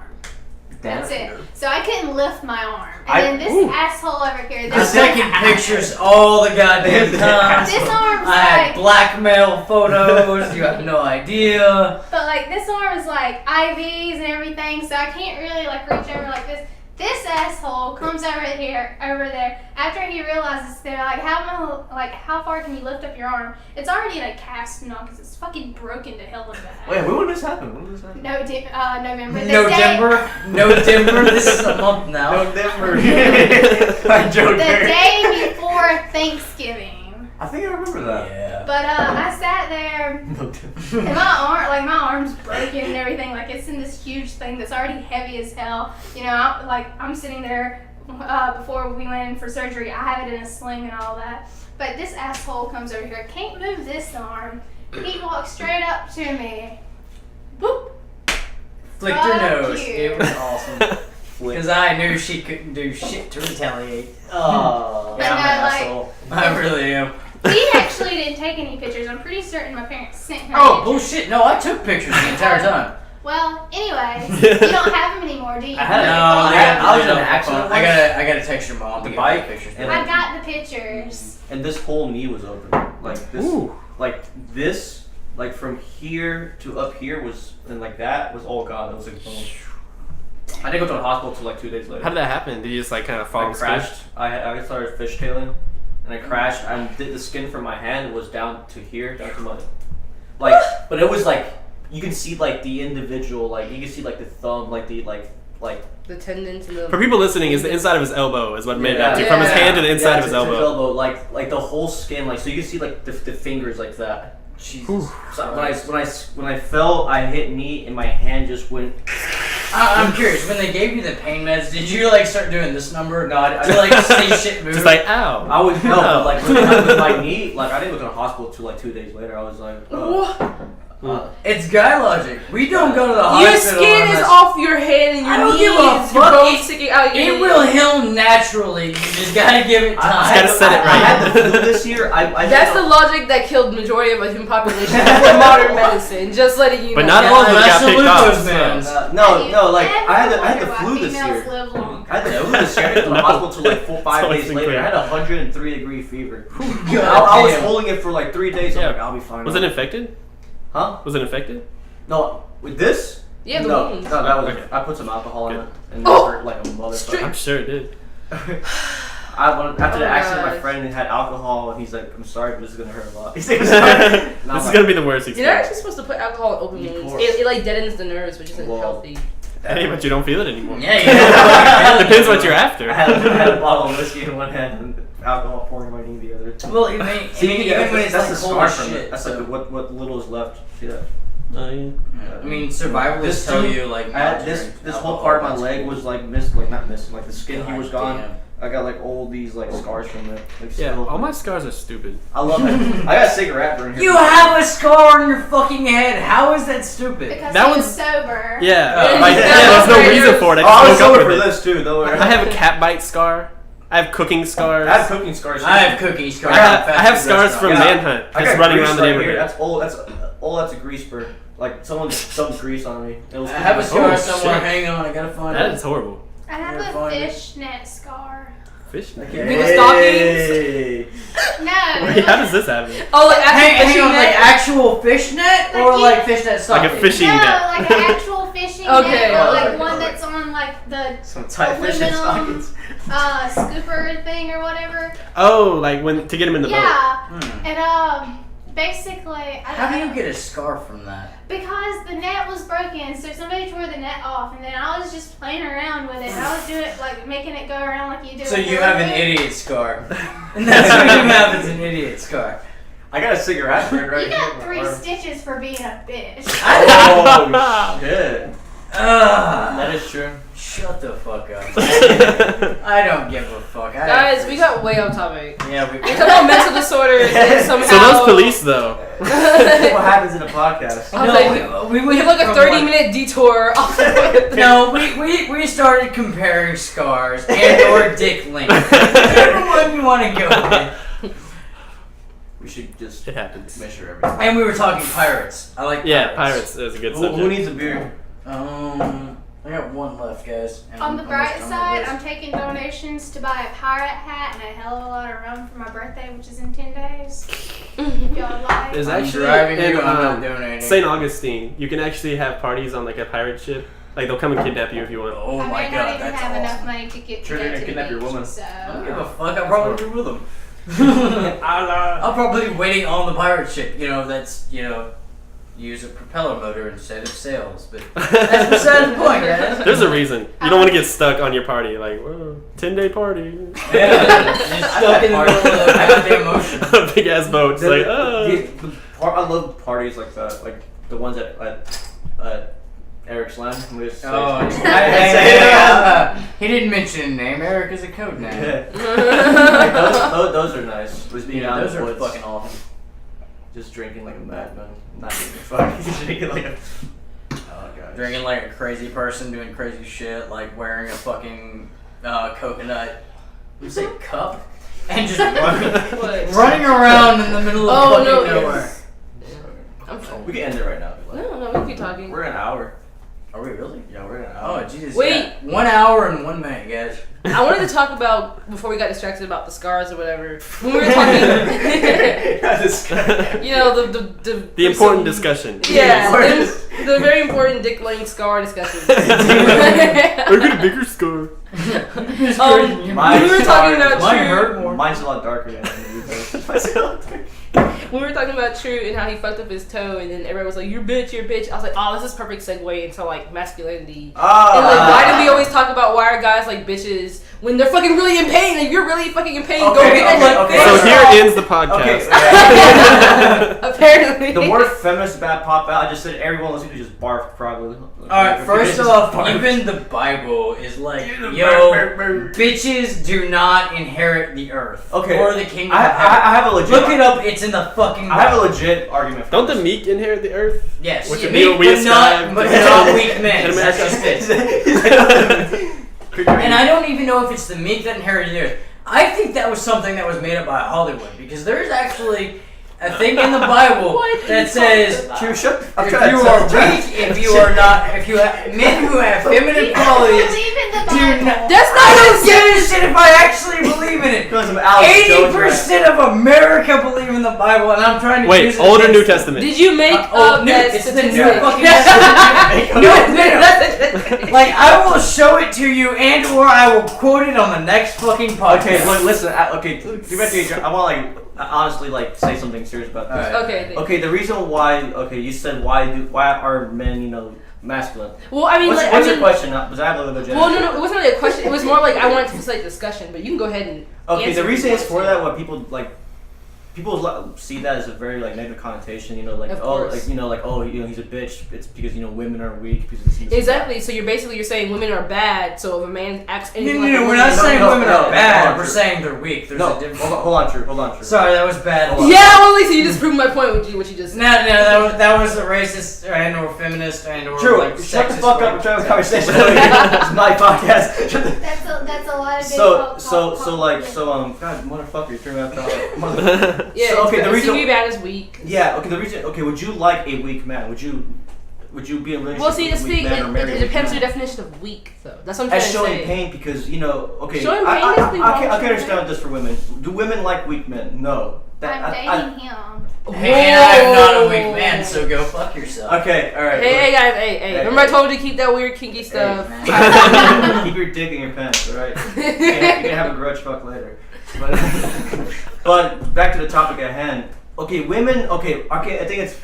That's it. So I couldn't lift my arm. And then this asshole over here. I'm taking pictures all the goddamn time. This arm's I had blackmail photos. You have no idea. But like this arm is like IVs and everything, so I can't really like reach over like this. This asshole comes over there. After he realizes they're like, how far can you lift up your arm? It's already in a cast now because it's fucking broken to hell in the head. Wait, when did this happen? November. November. This is a month now. November. The day before Thanksgiving. I think I remember that. Yeah. But I sat there, and my arm's broken and everything. Like it's in this huge thing that's already heavy as hell. You know, I'm sitting there before we went in for surgery. I have it in a sling and all that. But this asshole comes over here, can't move this arm. He walks straight up to me. Boop. Flicked her nose. you. It was awesome. Because I knew she couldn't do shit to retaliate. Oh, Yeah, I'm an asshole. I really am. He actually didn't take any pictures. I'm pretty certain my parents sent him Oh, pictures. bullshit. No, I took pictures the entire time. Well, anyways, you don't have them anymore, do you? I was in an accident. I gotta text your mom The to bike, get pictures. and I got the pictures. And this whole knee was open. Like this, like from here to up here was, and like that was all gone. It was like boom. I didn't go to the hospital till like 2 days later. how did that happen? Did you just like kind of fall? I crashed. I started fishtailing, and I crashed. And the skin from my hand was down to here, down to my, like. But it was like you can see like the individual, like you can see like the thumb, like the like. The tendons and the. For people listening, is the inside of his elbow is what made it up to. Yeah. From his hand to the inside of his to elbow. like the whole skin, like so you can see like the fingers like that. Jesus. So when I fell, I hit knee and my hand just went. I'm curious. When they gave you the pain meds, did you like start doing this number? No, I like see shit move. Just like ow. I was no, but like with my knee, like I didn't go to the hospital till like 2 days later. I was like, it's guy logic. We don't go to the Your hospital. skin is off your head and I your don't knees, give a your fuck. bones sticking out your It head. will heal naturally. You just gotta give it time. Just gotta set it I right. had the flu this year. That's the logic that killed majority of the human population for modern medicine. Just letting you But know. not all of them got Salute picked off. those men. no, like Ever I had the wonder why flu this females year. live long? I had the flu this year. I didn't go to the No. hospital till like 5 It's days always later. clear. I had a 103-degree fever. God I was damn. holding it for like 3 days. I'm Yeah. like, I'll be fine. Was it infected? Huh? Was it infected? No, with this? Yeah, the no, wounds. no, that was. Okay. I put some alcohol in it and it Oh! hurt like a motherfucker. Straight- I'm sure it did. After the accident, my gosh. friend had alcohol, and he's like, "I'm sorry, but this is gonna hurt a lot." He's This like, "Sorry." is And I'm like, gonna be the worst You're not experience. actually supposed to put alcohol in open Of wounds. course. It like deadens the nerves, which isn't Whoa. healthy. Hey, but you don't feel it anymore. Yeah, you know. Depends what you're after. I had a bottle of whiskey in one hand and alcohol pouring in my knee the other. Well, I mean, See, even when it's that's like the cold scar as from shit. it. That's like what little is left. See that? Oh yeah. I mean, survivalists tell you like this whole part of my leg was like not missing, like the skin here was gone. Damn. I got like all these like scars from it. Like, Yeah, still. all my scars are stupid. I love it. I got a cigarette burn here. You have a scar on your fucking head. How is that stupid? Because That he was one's- sober. Yeah, Like, there's no reason for it. I I was just woke sober up for with it. this too, though. I have a cat bite scar. I have cooking scars. I have cooking scars. I have cookie scars. I have scars from Yeah. Manhunt. I Just got running grease around the right neighborhood. here. That's all. That's a grease burn. Like someone dumped grease on me. It was I have a scar Oh, somewhere. shit. Hang on, I gotta find That it. is horrible. I have You're a fine. fishnet scar. Fish. With the stockings? No. Wait, how does this happen? Oh, like Hang fishing on, net? like actual fishnet or Like like fishnet stocking? Like a fishing No, net. like an actual fishing Okay. net, or like Okay. one that's on like the Some tight fishing aluminum stockings. scooper thing or whatever. Oh, like when to get him in the boat. Yeah, Hmm. and basically, How do you get a scar from that? because the net was broken, so somebody tore the net off, and then I was just playing around with it. I was doing it like making it go around like you do. So with you have an wood. idiot scar. And that's what you have is an idiot scar. I got a cigarette burn right You here. got 3 stitches for being a bitch. Oh shit. Ugh. That is true. Shut the fuck up. I don't give a fuck. Guys, we got way off topic. Yeah, we We talk about mental disorders and somehow. So those police though. What happens in a podcast? I was like, we we have like a 30-minute detour off the way. No, we started comparing scars and or dick length. Whichever one you want to go with. We should just It happens. measure everything. And we were talking pirates. I like Yeah, pirates is a good Who subject. needs a beer? I got one left, guys. and On the I'm bright almost done side, with I'm taking donations to buy a pirate hat and a hell of a lot of rum for my birthday, which is in 10 days. If y'all like. There's I'm actually driving in you, I'm not donating. St. Augustine, you can actually have parties on like a pirate ship. Like they'll come and kidnap you if you want. Oh I my may god, not even that's have awesome. enough money to get Sure, to they're go gonna to the kidnap your beach, woman. I don't give so. a fuck. I'll probably be with them. I'll probably be waiting on the pirate ship. That's use a propeller motor instead of sails. But that's beside the point, guys. There's a reason. You don't want to get stuck on your party. Like, whoa, 10-day party. Yeah, you're stuck in the middle of the goddamn ocean. A big ass boat. It's like, oh. I love parties like that, like the ones at Eric's Land. Oh, he didn't mention a name. Eric is a code name. Like, those are nice. Was being out Those in the are woods, fucking awesome. just drinking like a madman, not giving a fuck. Just drinking like a. Oh god. Drinking like a crazy person, doing crazy shit, like wearing a fucking coconut. You say cup? And just running around in the middle of Oh, fucking no, nowhere. yes. I'm sorry. We can end it right now. If you like. No, we can keep talking. We're an hour. Are we really? Yeah, we're an hour. Oh Jesus! Wait. Yeah. 1 hour and 1 minute, guys. I wanted to talk about, before we got distracted about the scars or whatever, when we were talking, The important discussion. Yeah, the very important dick length scar discussion. I got a bigger scar. Mine's we were talking about Mine hurt True. more. Mine's a lot darker than We were talking about True and how he fucked up his toe, and then everyone was like, "You're a bitch, you're a bitch." I was like, "Oh, this is perfect segue into like masculinity." And like, why do we always talk about why are guys like bitches when they're fucking really in pain? Like, you're really fucking in pain. Go Okay, get that okay, shit okay. So fixed. here ends the podcast. Apparently. The word feminist about pop out. I just said everyone listening to just barf probably. Alright, first Bitches off, barf. even the Bible is like, Barf, yo, barf, barf. bitches do not inherit the earth. Okay. Or the kingdom I of heaven. have a legit. Look it up, it's in the fucking Bible. I have a legit argument. For Don't the this. meek inherit the earth? Yes, Which yeah, would be what we but ascribe not to weak men. in That's America. just it. And I don't even know if it's the meek that inherited the earth. I think that was something that was made up by Hollywood because there's actually a thing in the Bible that says True, shut. I'm if trying to you are weak, if you are not, if you have men who have feminine People qualities, believe in the do Bible. not. That's I not don't give a shit if I actually believe in it. 80% of America believe in the Bible, and I'm trying to Wait, use it Old or against New them. Testament? Did you make Old up New. that It's the statistic? new fucking Testament. No. Like I will show it to you, and or I will quote it on the next fucking podcast. Okay, look, listen. Okay, get back to Adrianna. I want to honestly say something serious about this. Alright. Okay. Okay, the reason why. Okay, you said why are men masculine? Well, I mean, What's your question? Because I have a legit. Well, no, it wasn't really a question. It was more like I wanted to facilitate discussion, but you can go ahead and. Okay, answer the reason if is you for want that to. what people like. people see that as a very like negative connotation. You know, like he's a bitch. It's because women are weak. Exactly. So you're saying women are bad. So if a man acts anything no, we're not saying women are bad. We're saying they're weak. There's a difference. Hold on, True. Sorry, that was bad. Yeah, well, Lisa, you just proved my point with what you just said. No, that was a racist and or feminist and or True. like Shut the sexist fuck up. We're trying to have a conversation. It's my podcast. That's a lot of big God, motherfucker, you're turning out the Yeah. So, okay, the reason bad is weak. Yeah. Okay. The reason. Okay. Would you like a weak man? Would you be in a relationship Well, see, with a weak man or marry it depends on your definition of weak, though. That's what I'm trying to say. As showing pain, because okay. Showing pain I can understand this for women. Do women like weak men? No. I'm dating him. Hey, I'm not a weak man, so go fuck yourself. Okay, alright. Hey guys, hey. Remember I told you to keep that weird kinky stuff. Keep your dick in your pants, alright? You're gonna have a grudge fuck later. But back to the topic at hand. Okay, women. Okay. I think it's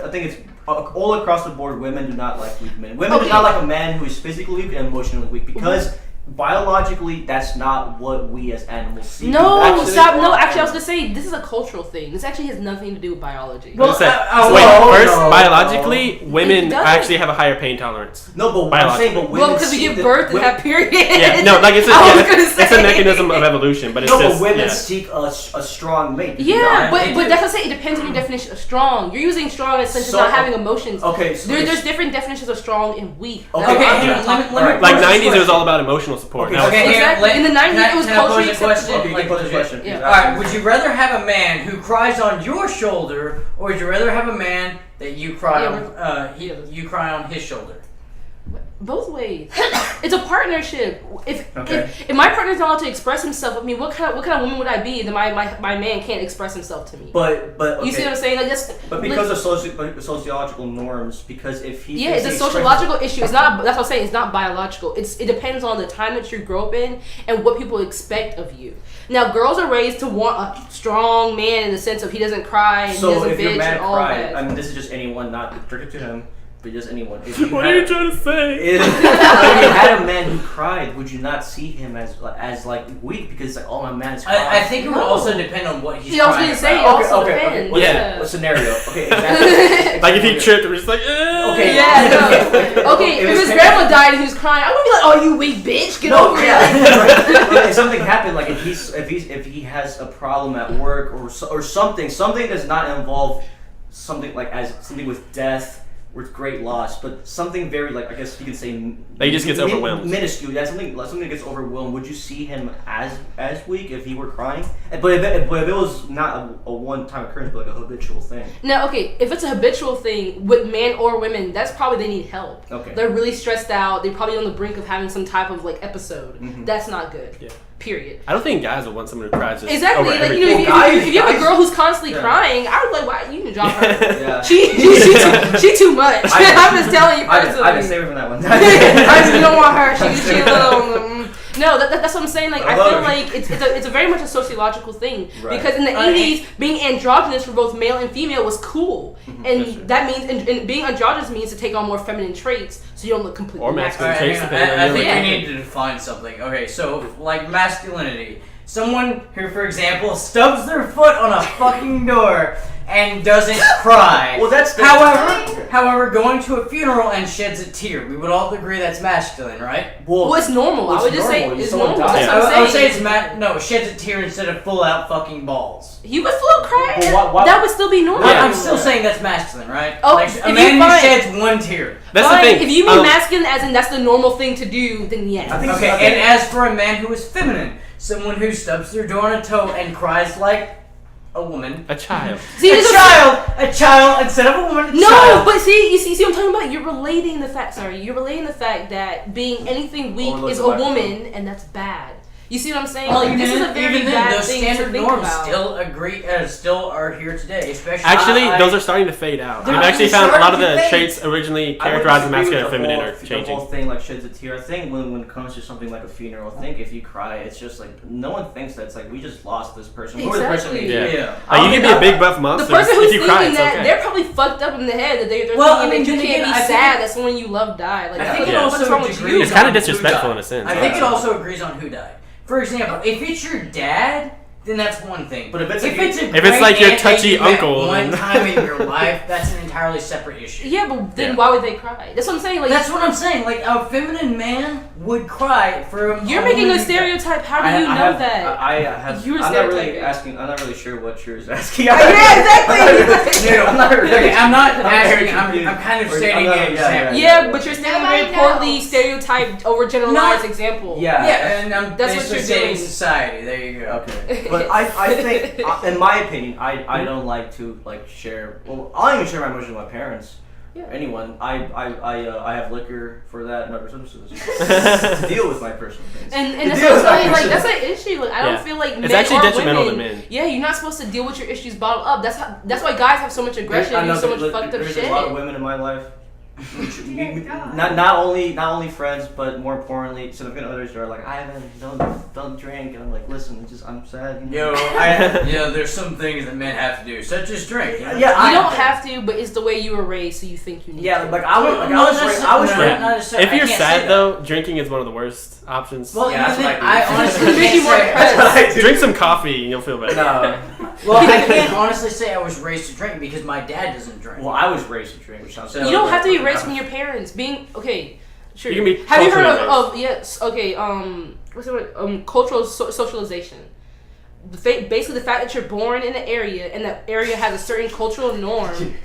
all across the board. Women do not like weak men. Women do not like a man who is physically weak and emotionally weak because. Biologically, that's not what we as animals see. No, stop. No, actually, I was gonna say this is a cultural thing. This actually has nothing to do with biology. Biologically, women actually have a higher pain tolerance. No, but I'm saying, but women because we give birth and have periods. Yeah, no, like it's a mechanism of evolution, but it's but women seek a strong mate. Yeah, but that's what I'm saying. It depends on your definition of strong. You're using strong as sense of not having emotions. Okay, so there's different definitions of strong and weak. Okay, like 90s, it was all about emotional support. In the 90s, it was culturally accepted. Okay, you can pose a question. Yeah. Alright, would you rather have a man who cries on your shoulder, or would you rather have a man that you cry you cry on his shoulder? Both ways. It's a partnership. If my partner's not allowed to express himself, I mean, what kind of woman would I be that my man can't express himself to me? But you see what I'm saying? Like that's. But because of sociological norms, because if he it's a sociological issue. It's not. That's what I'm saying. It's not biological. It depends on the time that you grow up in and what people expect of you. Now, girls are raised to want a strong man in the sense of he doesn't cry and he doesn't bitch and all that. I mean, this is just anyone, not restricted to him. But just anyone. What are you trying to say? If you had a man who cried, would you not see him as like weak because it's like, oh, my man's crying? I think it would also depend on what he's crying. I was going to say, it also depends. Okay. What scenario? Okay, exactly. Like if he tripped, we're just like, okay. Yeah, no. Okay, if his grandma died and he was crying, I wouldn't be like, oh, you weak bitch, get over it. If something happened, like if he has a problem at work or something does not involve something like something with death. With great loss, but something very I guess you could say he just gets overwhelmed. Minuscule, yeah, something that gets overwhelmed. Would you see him as weak if he were crying? But if it was not a one-time occurrence, but like a habitual thing. No, okay, if it's a habitual thing with men or women, that's probably they need help. Okay, they're really stressed out. They're probably on the brink of having some type of episode. Mm-hmm. That's not good. Yeah. Period. I don't think guys would want someone who cries just exactly. Over like if you have a girl who's constantly crying, I would why you can drop her. Yeah. She too much. I'm just telling you personally. I've been saving from that one. You don't want her. She a little. No, that's what I'm saying. Like I feel like it's a very much a sociological thing because in the 80s, being androgynous for both male and female was cool, and that means and being androgynous means to take on more feminine traits, so you don't look completely masculine traits. I think we need to define something. Okay, so like masculinity, someone who, for example, stubs their foot on a fucking door and doesn't cry. Well, that's however, going to a funeral and sheds a tear. We would all agree that's masculine, right? Well, it's normal. I would just say it's normal. I would say it's sheds a tear instead of full out fucking balls. You would full cry. That would still be normal. I'm still saying that's masculine, right? Oh, like, a man who sheds one tear. That's the thing. If you mean masculine as in that's the normal thing to do, then yes. Okay, and as for a man who is feminine, someone who stubs their door on a toe and cries like a woman. A child. See, a child instead of a woman. No, but see what I'm talking about? You're relating the fact that being anything weak is a woman, and that's bad. You see what I'm saying? Well, this is a very bad thing to think about. Still are here today, especially. Actually, those are starting to fade out. We've actually found a lot of the traits originally characterized as masculine and feminine are changing. The whole thing like sheds a tear. I think when it comes to something like a funeral, I think if you cry, it's just like no one thinks that's like we just lost this person. Exactly. Yeah. You can be a big buff monster. The person who's if you cry, thinking that, okay. they're probably fucked up in the head that they're thinking that you can't be sad that someone you love died. Like, I think it also agrees. It's kind of disrespectful in a sense. I think it also agrees on who died. For example, if it's your dad, then that's one thing. But if it's like your touchy uncle, one time in your life, that's an entirely separate issue. Yeah, but then why would they cry? That's what I'm saying. Like that's what I'm saying. Like a feminine man would cry for. You're making a stereotype. How do you know that? I'm not really sure what you're asking. Yeah, exactly. I'm not asking. I'm kind of stating an example. Yeah, but you're stating a very poorly stereotyped, overgeneralized example. Yeah, and I'm that's what you're stating doing. society. There you go. Okay, but I think, in my opinion, I don't like to share. Well, I don't even share my emotions with my parents. Yeah. Anyone. I have liquor for that and other substances to deal with my personal things. And that's what I'm saying. Like that's an issue. Like I don't feel like it's men actually or detrimental women. to men. Yeah, you're not supposed to deal with your issues bottled up. That's why guys have so much aggression and so much fucked up shit. There's a lot of women in my life. Not only friends, but more importantly, significant others who are like, I don't drink, and I'm like, listen, I'm sad. There's some things that men have to do, such as drink. You don't have to, but it's the way you were raised, so you think you need. Yeah, to. like I was raised. If you're sad though, drinking is one of the worst options. Well, that's what I honestly can't say. Drink some coffee and you'll feel better. No. Well, I can't honestly say I was raised to drink because my dad doesn't drink. Well, I was raised to drink, which sounds. You don't have to be raised from your parents. Being okay, sure. You can be. Have you heard of yes? Okay. What's the word? Cultural socialization. Basically, the fact that you're born in an area and that area has a certain cultural norm.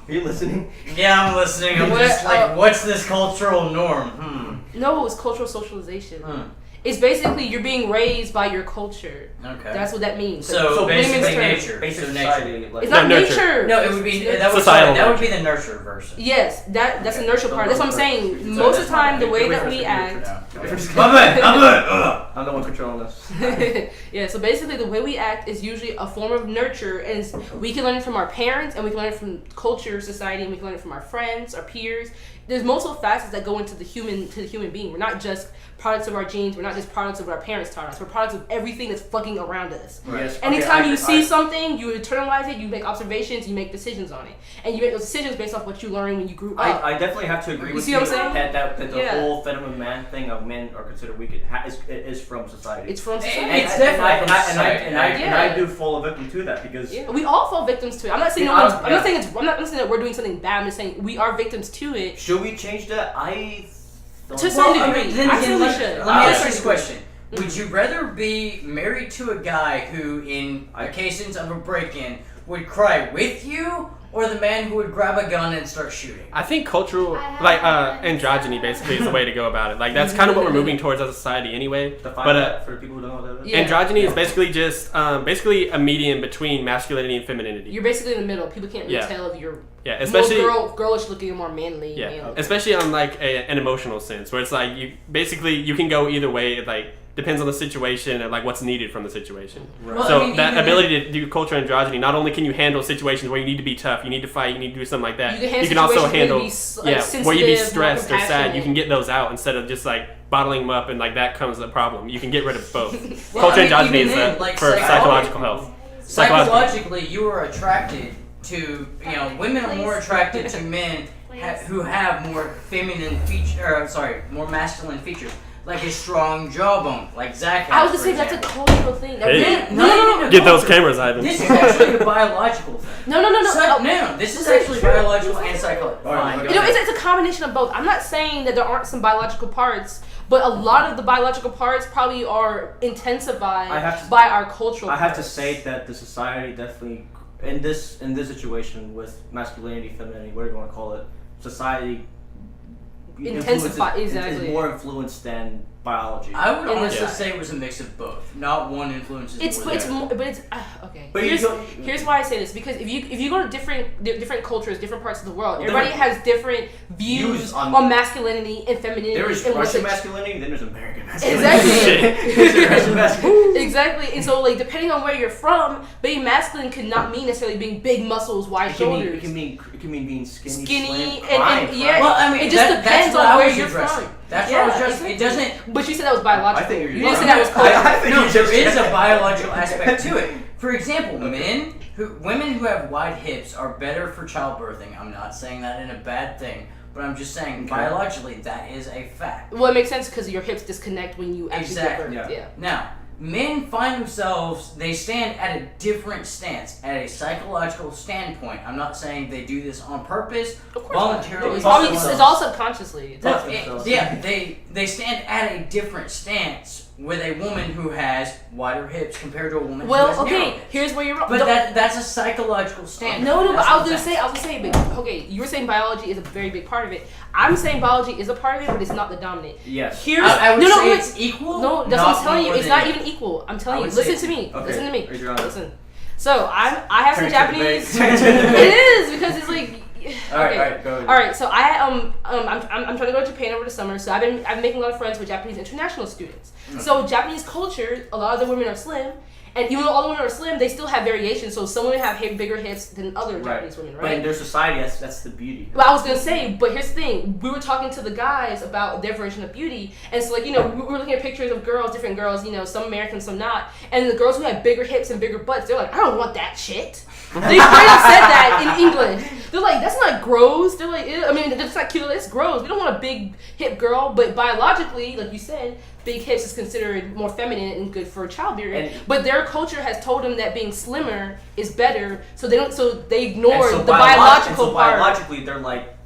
Are you listening? Yeah, I'm listening. I'm just like, what's this cultural norm? No, it's cultural socialization. It's basically you're being raised by your culture. Okay. That's what that means. So basically nature. Basic society. It's not nature. No, it would be that would be the nurture version. Yes, that's a nurture part. That's what I'm saying. Most of the time, the way that we act. I'm the one controlling this. Yeah. So basically, the way we act is usually a form of nurture, and we can learn it from our parents, and we can learn it from culture, society, and we can learn it from our friends, our peers. There's multiple facets that go into the human being. We're not just products of our genes. We're not just products of what our parents taught us. We're products of everything that's fucking around us. Right. Yes. Anytime you see something, you internalize it, you make observations, you make decisions on it. And you make those decisions based off what you learned when you grew up. I definitely have to agree with you that the whole feminine man thing of men are considered weak is from society. It's from society. It's definitely from society. And I do fall a victim to that because we all fall victims to it. I'm not saying I'm not saying that we're doing something bad. I'm just saying we are victims to it. Should we change that? To a certain degree. Let me ask you this question. Mm-hmm. Would you rather be married to a guy who, in occasions of a break-in, would cry with you, or the man who would grab a gun and start shooting? I think cultural, androgyny basically is the way to go about it. Like, that's kind of what we're moving towards as a society anyway. Define that for the people who don't know what that is. Androgyny is basically just, basically a medium between masculinity and femininity. You're basically in the middle. People can't really tell if you're especially more girlish looking or more manly. Yeah, especially on like an emotional sense, where it's like you can go either way. It like depends on the situation and like what's needed from the situation. Right. Well, so that ability to do cultural androgyny, not only can you handle situations where you need to be tough, you need to fight, you need to do something like that. You can also handle where you be sensitive, stressed or sad. You can get those out instead of just like bottling them up and like that comes a problem. You can get rid of both. Cultural androgyny is for psychological health. Psychologically, you are attracted to women are more attracted to men who have more feminine more masculine features. Like a strong jawbone, like Zach has. I was just saying that's a cultural thing. No. Get those cameras, Ivan. This is actually a biological thing. No. This is actually biological and psychological. It's a combination of both. I'm not saying that there aren't some biological parts, but a lot of the biological parts probably are intensified by our cultural. I have to say that the society definitely in this situation with masculinity, femininity, whatever you want to call it, society is more influenced than biology. I would honestly say it was a mix of both. Not one influences. Okay. But here's why I say this, because if you go to different cultures, different parts of the world, everybody has different views on masculinity and femininity. There is Russian masculinity, then there's American masculinity. Exactly. Exactly. And so, like, depending on where you're from, being masculine could not mean necessarily being big muscles, wide shoulders. It can mean being skinny, slim, and Well, I mean, it just depends on where you're from. That's what I was addressing. It doesn't. But you said that was biological. I think you didn't say that was cultural. No, there is a biological aspect to it. For example, women who have wide hips are better for childbirthing. I'm not saying that in a bad thing, but I'm just saying biologically that is a fact. Well, it makes sense because your hips disconnect when you actually give birth. Yeah. Now, men find themselves, they stand at a different stance, at a psychological standpoint. I'm not saying they do this on purpose, voluntarily. It's all subconsciously. They stand at a different stance with a woman who has wider hips compared to a woman who has narrow hips. Here's where you're wrong. But that's a psychological standard. No, but I was gonna say, but okay, you were saying biology is a very big part of it. I'm saying biology is a part of it, but it's not the dominant. Yes. I would say it's equal. No, that's what I'm telling you. It's not even equal. I'm telling you. Listen to me. Okay. Listen to me. Adrianna. Listen. So I have some Japanese. It is because it's like. All right, go ahead. All right, so I'm trying to go to Japan over the summer, so I've been making a lot of friends with Japanese international students. So Japanese culture, a lot of the women are slim, and even though all the women are slim, they still have variations. So some women have bigger hips than other Japanese women, right? But in their society, that's the beauty. Well, I was gonna say, but here's the thing: we were talking to the guys about their version of beauty, and so we were looking at pictures of girls, different girls, some American, some not, and the girls who had bigger hips and bigger butts, they're like, I don't want that shit. They straight up said that in English. They're like, that's not gross. They're like, that's not cute. It's gross. We don't want a big hip girl, but biologically, like you said, big hips is considered more feminine and good for childbearing. But their culture has told them that being slimmer is better, so they ignore the biological part. Biologically, they're like.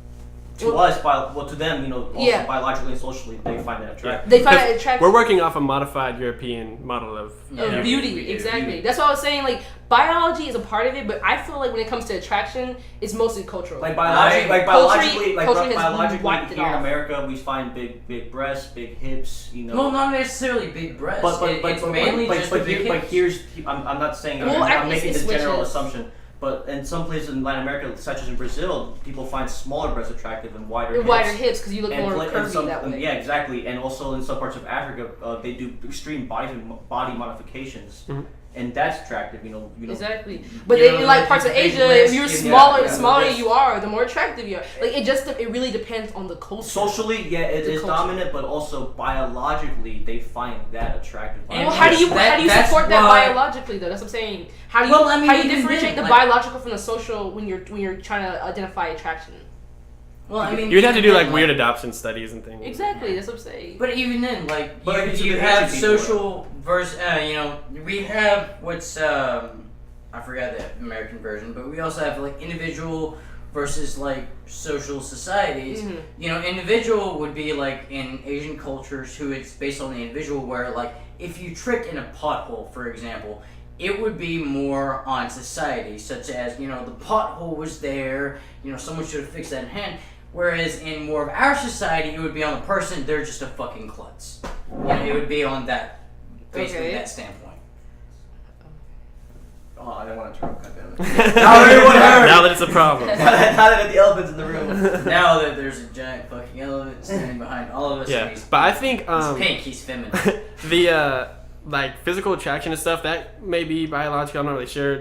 To them, also biologically and socially, they find that attractive. They find it attractive. We're working off a modified European model of beauty, exactly. Beauty. That's what I was saying. Like, biology is a part of it, but I feel like when it comes to attraction, it's mostly cultural. Biologically, here in America, we find big breasts, big hips. Well, not necessarily big breasts. It's mainly just big hips. I'm not saying. I'm making this general assumption. But in some places in Latin America, such as in Brazil, people find smaller breasts attractive and wider hips. Wider hips because you look more curvy that way. Yeah, exactly. And also in some parts of Africa, they do extreme body modifications. Mm-hmm. And that's attractive, Exactly. But in like parts of Asia, if you're smaller you are, the more attractive you are. Like it really depends on the culture. Socially, it is dominant, but also biologically, they find that attractive. Well, how do you support that biologically though? That's what I'm saying. How do you differentiate the biological from the social when you're trying to identify attraction? Well, you'd have to do weird adoption studies and things. Exactly, that's what I'm saying. But even then, you have social versus, we have what's I forgot the American version, but we also have individual versus social societies. Mm-hmm. Individual would be in Asian cultures who it's based on the individual, where if you trick in a pothole, for example, it would be more on society, such as the pothole was there, someone should have fixed that in hand. Whereas in more of our society, it would be on the person, they're just a fucking klutz. It would be on that, basically that standpoint. Oh, I didn't want to turn goddamn it. Now that it's a problem. now that the elephant's in the room. Now that there's a giant fucking elephant standing behind all of us. Yeah, but I think he's pink, he's feminine. The physical attraction and stuff, that may be biological. I'm not really sure.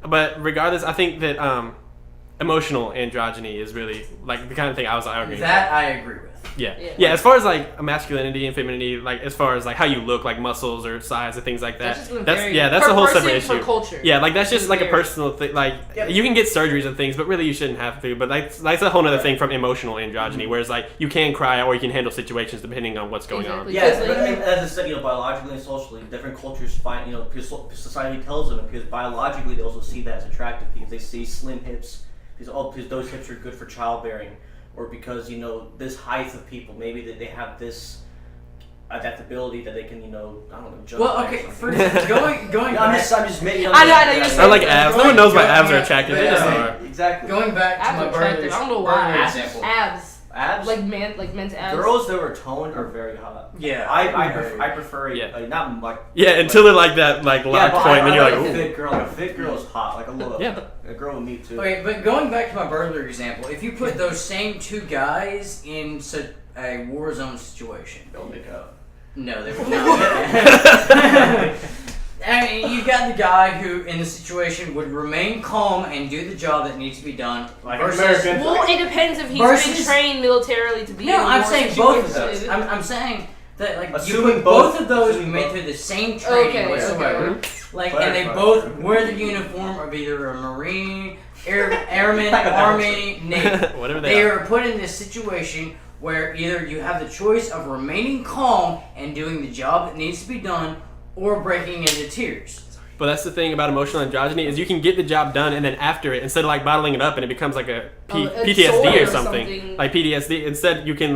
But regardless, I think that emotional androgyny is really the kind of thing I was arguing. That I agree with. Yeah. As far as masculinity and femininity, as far as how you look, muscles or size and things like that. That's a whole separate issue. Culture. Yeah, that's just a personal thing. You can get surgeries and things, but really you shouldn't have to. But that's a whole other thing from emotional androgyny, mm-hmm. Whereas you can cry or you can handle situations depending on what's going on. Yeah, but as I said, biologically and socially, different cultures find because society tells them, because biologically they also see that as attractive because they see slim hips. Because those hips are good for childbearing, or because this height of people, maybe that they have this adaptability that they can jump. Well, okay, going. I'm just making. I know. I like abs. No one knows why abs are attractive. They just are. Exactly. Going back to my burger. I don't know why. Example. Abs. Abs? Men's abs. Girls that are toned are very hot. Yeah. I prefer not until they're that locked point, and then you're a fit girl. A fit girl is hot. A girl with me too. Okay, but going back to my burglar example, if you put those same two guys in a war zone situation, they'll make out. No, they won't. You got the guy who, in the situation, would remain calm and do the job that needs to be done. Versus, it depends if he's been trained militarily to be. No, I'm saying both of those. I'm saying that you put both of those who made through the same training whatsoever, and they both wear the uniform of either a Marine, Airman, Army, Navy. Whatever they are put in this situation where either you have the choice of remaining calm and doing the job that needs to be done, or breaking into tears. But that's the thing about emotional androgyny is you can get the job done, and then after it, instead of like bottling it up and it becomes like a PTSD or something, like PTSD, instead you can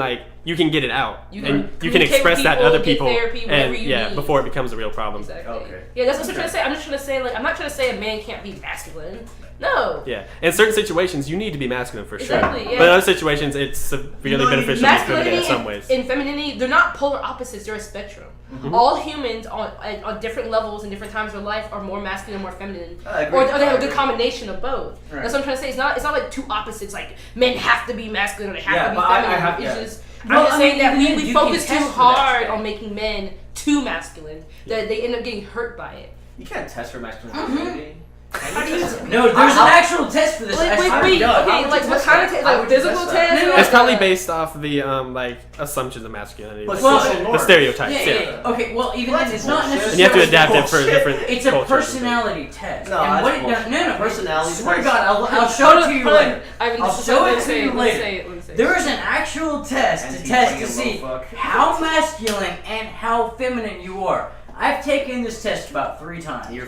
get it out and you can express that to other people, and before it becomes a real problem. Exactly. Okay. Yeah, that's what I'm trying to say. I'm just trying to say I'm not trying to say a man can't be masculine. No. Yeah, in certain situations you need to be masculine for sure. Exactly, yeah. But in other situations it's severely beneficial to be feminine in some ways. And femininity, they're not polar opposites. They're a spectrum. Mm-hmm. All humans on different levels and different times of life are more masculine, more feminine, or they have a good combination of both. Right. That's what I'm trying to say. It's not like two opposites. Like men have to be masculine or they have to be feminine. I'm just saying that we focus too hard on making men too masculine that they end up getting hurt by it. You can't test for masculinity. No, there's an actual test for this. Wait, okay, like what kind of test? Like physical test? It's probably based off the like assumptions of masculinity. The stereotypes. Yeah. Okay, well even then it's not necessarily. And you have to adapt it for different. It's a personality test. No, personality. Swear to God, I'll show it to you later. I'll show it to you later. There is an actual test to see how masculine and how feminine you are. I've taken this test about 3 times. Wait.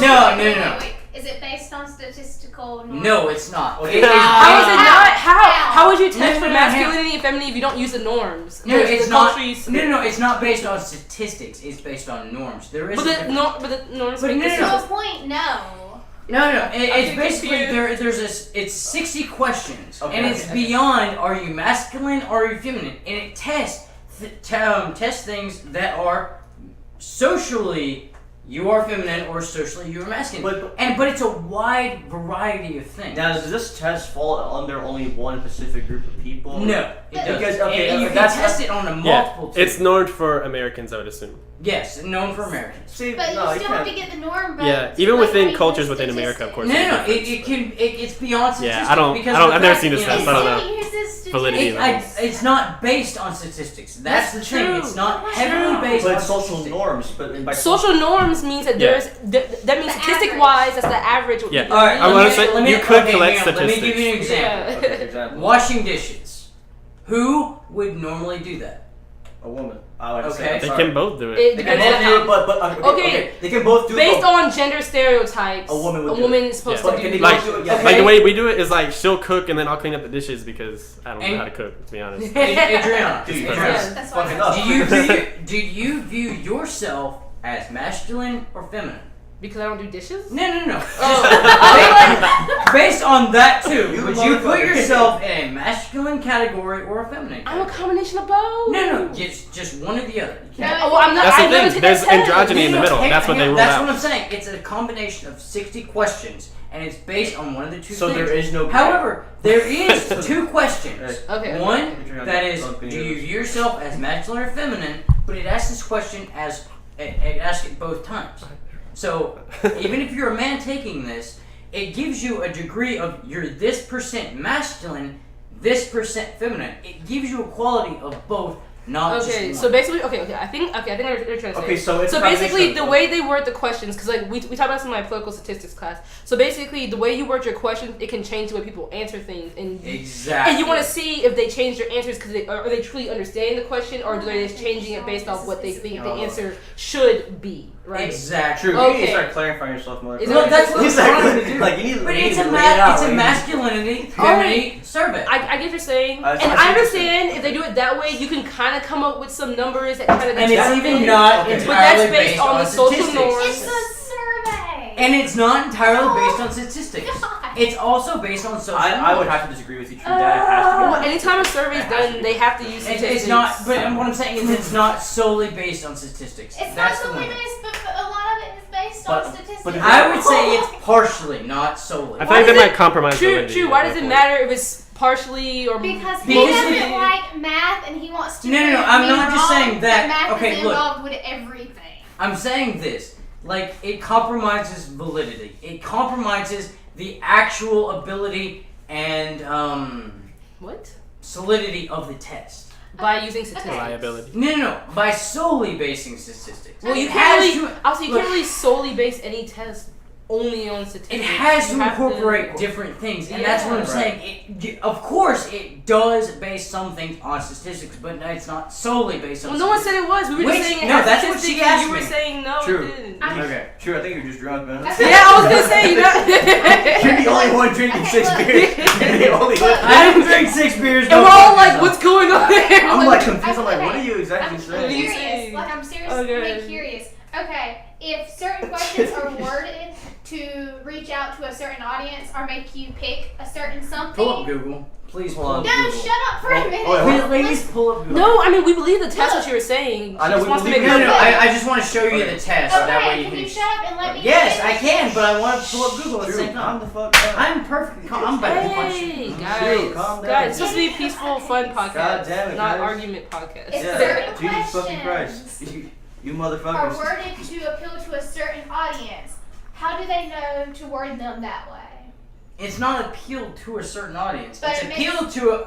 No. Is it based on statistical norms? No, it's not. How is it not? How would you test for masculinity and femininity if you don't use the norms? No, it's not. No, it's not based on statistics. It's based on norms. There is. But the norms. To a point, no. No. It's basically it's 60 questions, and it's beyond are you masculine or are you feminine, and it tests things that are socially you are feminine or socially you are masculine. But it's a wide variety of things. Now, does this test fall under only one specific group of people? No, it doesn't. Because you can test it on a multiple. It's normed for Americans, I would assume. Yes, known for Americans. See, but you still have to get the norm. Even within cultures within America, of course. No, it's beyond statistics. I've never seen this test. I don't know. Validity. It's not based on statistics. That's the thing. It's not heavily based on social norms. But by social norms means that that means statistic-wise, that's the average. Yeah. All right. I want to say you could collect statistics. Let me give you an example. Washing dishes. Who would normally do that? A woman. I would say. They can both do it. They can both do it, but they can both do it. Based on gender stereotypes, a woman is supposed to do it. Like the way we do it is like she'll cook and then I'll clean up the dishes because I don't know how to cook, to be honest. Adrianna, that's fucking up. Do you view yourself as masculine or feminine? Because I don't do dishes? No. Based on that too, would you put yourself in a masculine category or a feminine category? I'm a combination of both. No, just one or the other. I'm not. That's the thing. There's androgyny in the middle. That's what they rule out. That's what I'm saying. It's a combination of 60 questions, and it's based on one of the two things. So there is no. However, there is 2 questions. Okay. One that is, do you view yourself as masculine or feminine? But it asks this question as it asks it both times. So, even if you're a man taking this, it gives you a degree of you're this percent masculine, this percent feminine. It gives you a quality of both, not just one. So basically, I think I know what you're trying to say. Okay, so basically, the way they word the questions, because like we talked about this in my political statistics class. So basically, the way you word your questions, it can change the way people answer things, and exactly. And you want to see if they change their answers because are they truly understanding the question, or are they just changing it based off what they think the answer should be. Right. Exactly. True. You need to start clarifying yourself more. Look, that's what I'm trying to do. Like, you need but it's a masculinity survey. I get what you're saying, and I understand if they do it that way, you can kind of come up with some numbers that kind of. And it's even not entirely but that's based on the social norms. It's a survey. And it's not entirely based on statistics. It's also based on social norms. I would have to disagree with you. True data has to be. Well, anytime a survey is done, they have to use statistics. It's not. But what I'm saying is, it's not solely based on statistics. It's not solely based, but a lot of it is based on statistics. But I would say it's partially, not solely. I think they might compromise. True. Why does it matter if it's partially or because he doesn't like math and he wants to. No. I'm not just saying that. Math okay, is involved with everything. I'm saying this. Like, it compromises validity. It compromises the actual ability and solidity of the test. By using statistics. Reliability. No. By solely basing statistics. Well, you can't really solely base any test only on statistics. It has to You have incorporate different things, and that's what I'm saying. Of course, it does base some things on statistics, but it's not solely based on. Well, no one said it was. We were just saying it no, has that's what statistics, she asked and you were me. saying no, True. it didn't. Okay. True, I think you're just drunk, man. Yeah, I was gonna say you know. You're the only one drinking 6 beers. You're the only one. I didn't drink 6 beers. And we're all like, what's going on? I'm like confused. I'm like, what are you exactly I'm saying? curious. Like, I'm seriously curious. Okay, if certain questions are worded to reach out to a certain audience or make you pick a certain something. Pull up Google. Please pull up No, Google. shut up for a minute. wait, Ladies, pull up Google. No, I mean we believe the test. What you were saying. I know, She just we wants to believe make it. No, her- I just want to show you the test. That way Okay, you can you can. shut up and let me Yes, finish? I can, but I want to pull up Google at the True, same calm time. the fuck down. I'm perfectly calm. I'm better than punch Hey you. guys, calm down. guys, it's supposed to be a peaceful, fun podcast, God damn it, not guys. argument podcast. It's Yeah, certain Jesus fucking questions Christ. You are motherfuckers. worded to appeal to a certain audience. How do they know to word them that way? It's not appealed to a certain audience. But It's it appealed to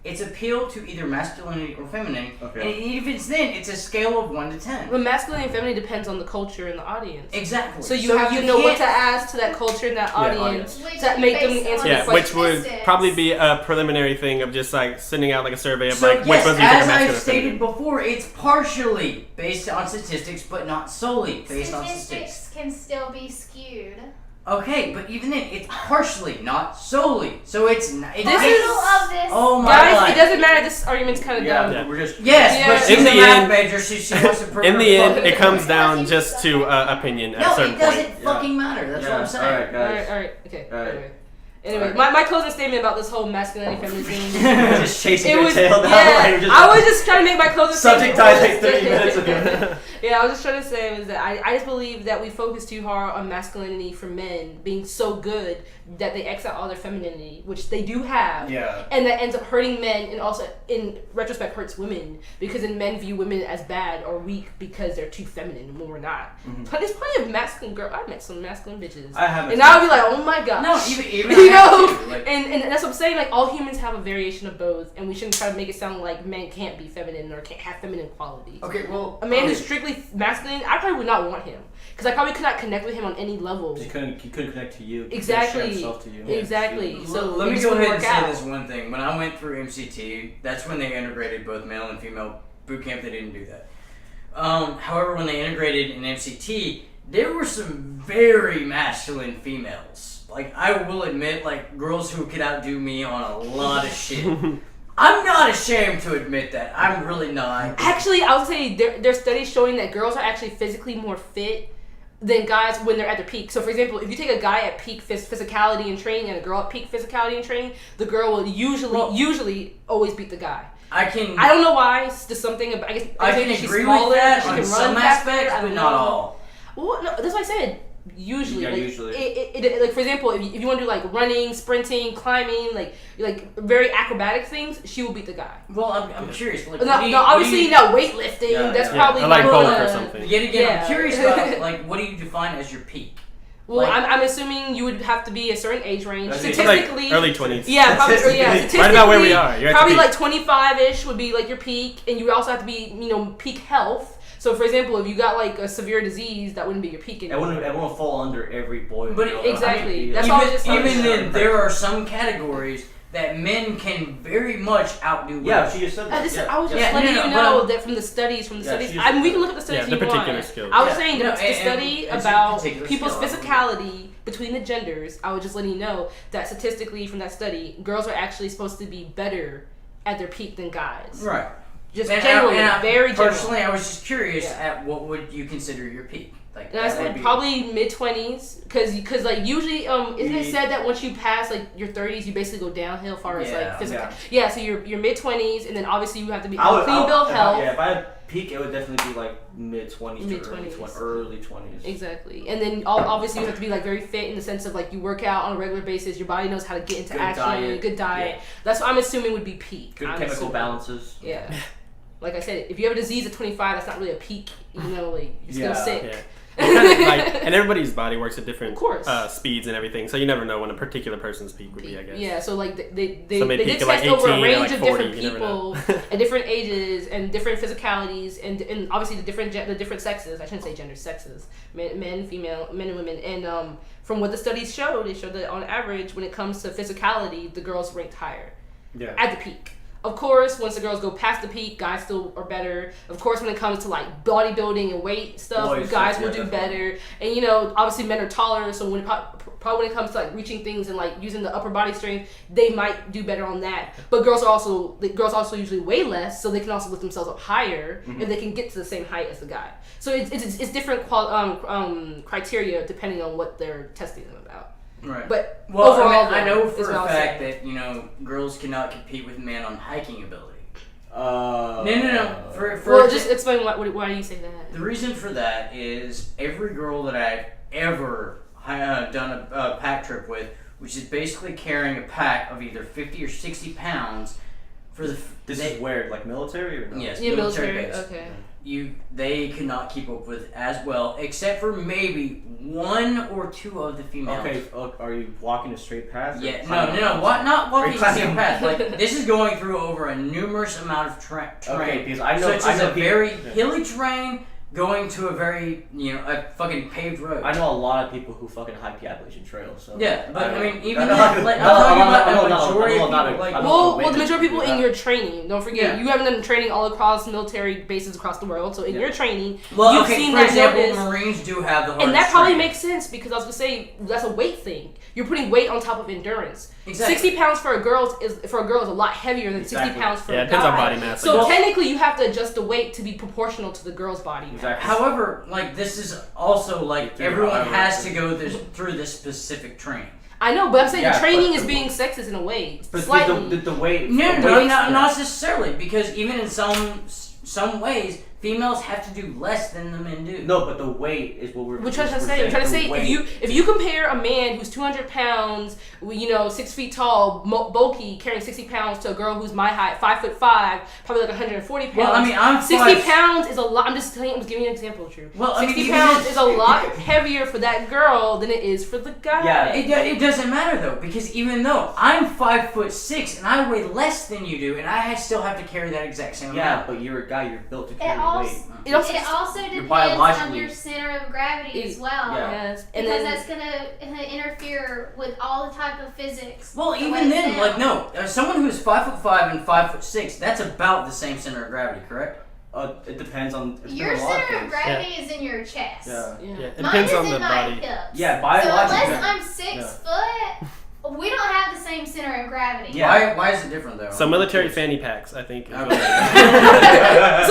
It's appealed to either masculinity or femininity. Okay. And if it's then, it's a scale of 1 to 10. But masculine and feminine depends on the culture and the audience. Exactly. So you have to know what can't- to ask to that culture and that audience Which to is make them based answer on the Yeah, question. which would Statistics. probably be a preliminary thing of just like sending out like a survey of So like which yes, ones you think are as masculine I've or stated feminine. before, it's partially based on statistics, but not solely based on statistics. Statistics can still be skewed. Okay, but even then, it's partially, not solely. So it's not. This Title is- of this. Oh my Guys, god. it doesn't matter. This argument's kind of dumb. Yeah, we're just. Yes, Yeah. but she's In a the math end- major, so she wants to prove In her the end, point. it comes down just to opinion at a No, certain it doesn't point. fucking matter. That's what I'm saying. Alright, guys. Alright, okay. Alright. Anyway, Alright. my closing statement about this whole masculinity feminism. We're just chasing It your was, tail down. yeah, like, we're just, I was just trying to make my closing subject statement. died like 30 minutes ago. Yeah, I was just trying to say was that I just believe that we focus too hard on masculinity for men being so good that they X out all their femininity, which they do have. Yeah. And that ends up hurting men and also, in retrospect, hurts women because then men view women as bad or weak because they're too feminine when we're not. But there's plenty of masculine girls. I met some masculine bitches. I haven't. And I would be like, oh my god. No, even You I know, have to, like, and that's what I'm saying. Like all humans have a variation of both, and we shouldn't try to make it sound like men can't be feminine or can't have feminine qualities. okay, well, A man who's strictly masculine, I probably would not want him because I probably could not connect with him on any level. He couldn't connect to you. He couldn't Exactly. share himself to you. Exactly. So let it me just go wouldn't ahead and work say out. this one thing. When I went through MCT, that's when they integrated both male and female boot camp. They didn't do that. However, when they integrated in MCT, there were some very masculine females. Like, I will admit, like, girls who could outdo me on a lot of shit. I'm not ashamed to admit that. I'm really not. Actually, I would say there's studies showing that girls are actually physically more fit than guys when they're at their peak. So, for example, if you take a guy at peak physicality and training and a girl at peak physicality and training, the girl will usually always beat the guy. I can. I don't know why. It's just something. I guess I maybe can she's agree smaller. with that She on can some run faster, aspects, I but don't not know. all. Well, no, that's what I said. Usually, Yeah, like, usually. It, like for example, if you want to do like running, sprinting, climbing, like very acrobatic things, she will beat the guy. Well, I'm curious. Like, No, what do you- no, what do obviously you- no weightlifting. Yeah, That's yeah. probably I like not bulk gonna- or something. Yet again, Yeah. I'm curious about like what do you define as your peak? Well, Like- I'm assuming you would have to be a certain age range. That's it. Statistically, Like early 20s. yeah, probably. Yeah, Statistically. Right about where we are. statistically, You're at the probably peak. like 25-ish would be like your peak, and you would also have to be, peak health. So, for example, if you got like a severe disease, that wouldn't be your peak It anymore. won't fall under every boy. But girl. exactly. I mean, That's all I was just Even saying. then, there are some categories that men can very much outdo women. Yeah, she just said that. I was just Yeah, letting no, you but know I'm- that from the studies, she I just mean, we said can look at the studies Yeah, if the you particular want. skills. I was Yeah. saying No, that the and study it's a about particular people's skill. physicality between the genders, I was just letting you know that statistically from that study, girls are actually supposed to be better at their peak than guys. Right. Just And generally, very general. personally, I was just curious Yeah. at what would you consider your peak? Like And I that would said be- probably mid-20s, because like usually isn't it said that once you pass like your 30s you basically go downhill as far as Yeah, like physical. yeah. Yeah, so your mid-20s and then obviously you have to be I would, clean bill of health. Yeah, if I had peak, it would definitely be like mid-20s to Mid-20s. early 20s. Exactly, and then obviously you have to be like very fit in the sense of like you work out on a regular basis. Your body knows how to get into Good action. diet. Good diet. Yeah. That's what I'm assuming would be peak. Good I'm chemical assuming. balances. Yeah, like I said, if you have a disease at 25, that's not really a peak. Like you're still Yeah. sick. Yeah. And everybody's body works at different speeds and everything, so you never know when a particular person's peak would be, I guess. Yeah, so like they did peak test over a range of 40, different people at different ages and different physicalities and obviously the different sexes. I shouldn't say gender, sexes. Men, female, men and women. And from what the studies showed, it showed that on average, when it comes to physicality, the girls ranked higher at the peak. Of course, once the girls go past the peak, guys still are better. Of course, when it comes to like bodybuilding and weight stuff, guys will do better. And you know, obviously men are taller, so probably when it comes to like reaching things and like using the upper body strength, they might do better on that. But girls also usually weigh less, so they can also lift themselves up higher, and they can get to the same height as the guy. So it's different criteria depending on what they're testing them about. Right. But overall, I know for a fact that girls cannot compete with men on hiking ability. No. Just explain why do you say that? The reason for that is every girl that I've ever done a pack trip with, which is basically carrying a pack of either 50 or 60 pounds for the. This is where, like military or no? Yes, military base. Okay. They could not keep up with as well, except for maybe one or two of the females. Okay, are you walking a straight path? Yeah, no. Not walking a straight path. Like this is going through over a numerous amount of terrain. Okay, because I know, such as a very hilly terrain. Going to a very, a fucking paved road. I know a lot of people who fucking hike the Appalachian Trail, so... Yeah, but I mean, even then, like, I'm talking about the majority of people, like... Well, the majority of people in your training, don't forget, you haven't done training all across military bases across the world, so in your training, you've seen that notice. Marines do have the hardest and that probably makes sense, because I was going to say, that's a weight thing. You're putting weight on top of endurance. Exactly. 60 pounds for a girl is a lot heavier than 60 pounds for a guy. Yeah, it depends on body mass. So technically, you have to adjust the weight to be proportional to the girl's body mass. Exactly. However, like this is also like everyone has to go through this specific training. I know, but I'm saying the training is being sexist in a way. But slightly. the weight... No, not necessarily, because even in some ways, females have to do less than the men do. No, but the weight is what we're trying to say. I'm trying to say if you compare a man who's 200 pounds, 6 feet tall, bulky, carrying 60 pounds to a girl who's my height, 5'5", probably like 140 pounds. Well, I mean, I'm 60 pounds is a lot. I'm just telling you. I'm just giving you an example, Drew. Well, 60 pounds is a lot heavier for that girl than it is for the guy. Yeah, it doesn't matter though, because even though I'm 5'6" and I weigh less than you do, and I still have to carry that exact same amount. Yeah, but you're a guy. You're built to carry weight. It also depends on your center of gravity as well. Yes. Because that's going to interfere with all the type of physics. Well, even then, someone who's 5'5" and 5'6", that's about the same center of gravity, correct? It depends on... Your center of gravity is in your chest. Yeah. It Mine depends is on in the my body. hips. Yeah, biologically. So unless I'm 6 foot... We don't have the same center of gravity. Yeah. Why is it different though? So military fanny packs, I think. So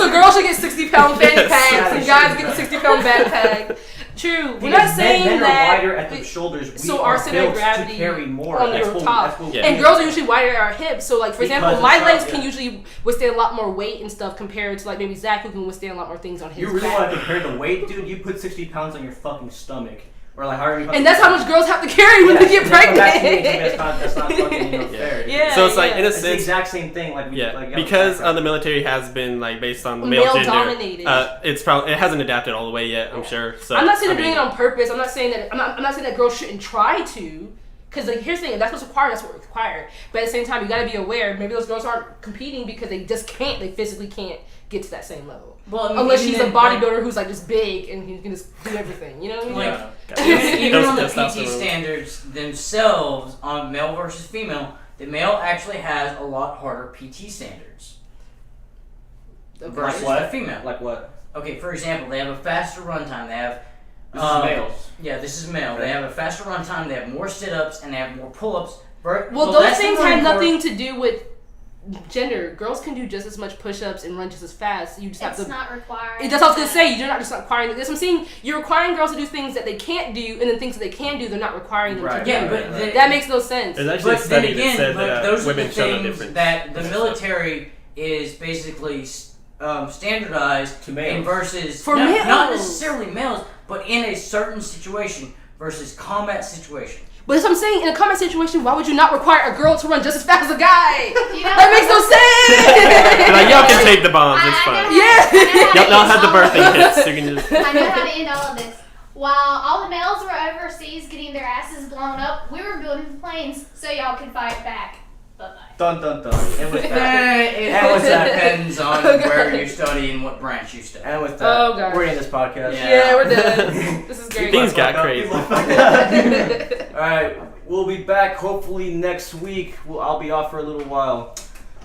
girls should get 60-pound fanny packs and guys get the 60-pound backpack. True. We're not saying men that. are wider at the shoulders. So our center of gravity to carry more on your top. Yeah. And girls are usually wider at our hips. So like for example, my legs can usually withstand a lot more weight and stuff compared to like maybe Zach who can withstand a lot more things on his back. You really want to compare the weight, dude? You put 60 pounds on your fucking stomach. Or like and that's how much girls have to carry when they get pregnant. That's not fucking fair. Yeah, so it's like in a sense the exact same thing. Because the military has been like based on the male gender. Dominated. It hasn't adapted all the way yet. I'm sure. So I'm not saying they're doing it on purpose. I'm not saying that. I'm not saying that girls shouldn't try to. Because like, here's the thing, that's what's required, that's what's required. But at the same time, you gotta be aware, maybe those girls aren't competing because they just can't, they physically can't get to that same level. Well, I mean, unless she's a bodybuilder who's like just big and he can just do everything, you know what I mean? Even on the PT standards themselves, on male versus female, the male actually has a lot harder PT standards. Versus the female. Like what? Okay, for example, they have a faster run time, they have... This is males. Yeah, this is male. Okay. They have a faster run time, they have more sit-ups, and they have more pull-ups. Well, those things have nothing to do with gender. Girls can do just as much push-ups and run just as fast. You just have to... It's not required. That's what I was going to say. You're not just requiring... That's what I'm saying. You're requiring girls to do things that they can't do, and then things that they can do, they're not requiring them to do. Yeah, but that makes no sense. There's actually a study that said that those women are the show no things difference. that the military is basically standardized to males. Versus... For males. Not necessarily males, but in a certain situation versus combat situation. But that's what I'm saying. In a combat situation, why would you not require a girl to run just as fast as a guy? That makes no sense. Like, y'all can take the bombs. It's fine. Yeah. Y'all have the birthing hits. So you can just... I know how to end all of this. while all the males were overseas getting their asses blown up, we were building planes so y'all could fight back. Bye-bye. Dun dun dun. And with that, It depends on where you study and what branch you study. and with that, we're in this podcast. Yeah, we're done. This is great. Things got crazy. Alright, we'll be back hopefully next week. I'll be off for a little while.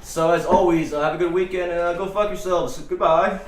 So as always, have a good weekend and go fuck yourselves. Goodbye.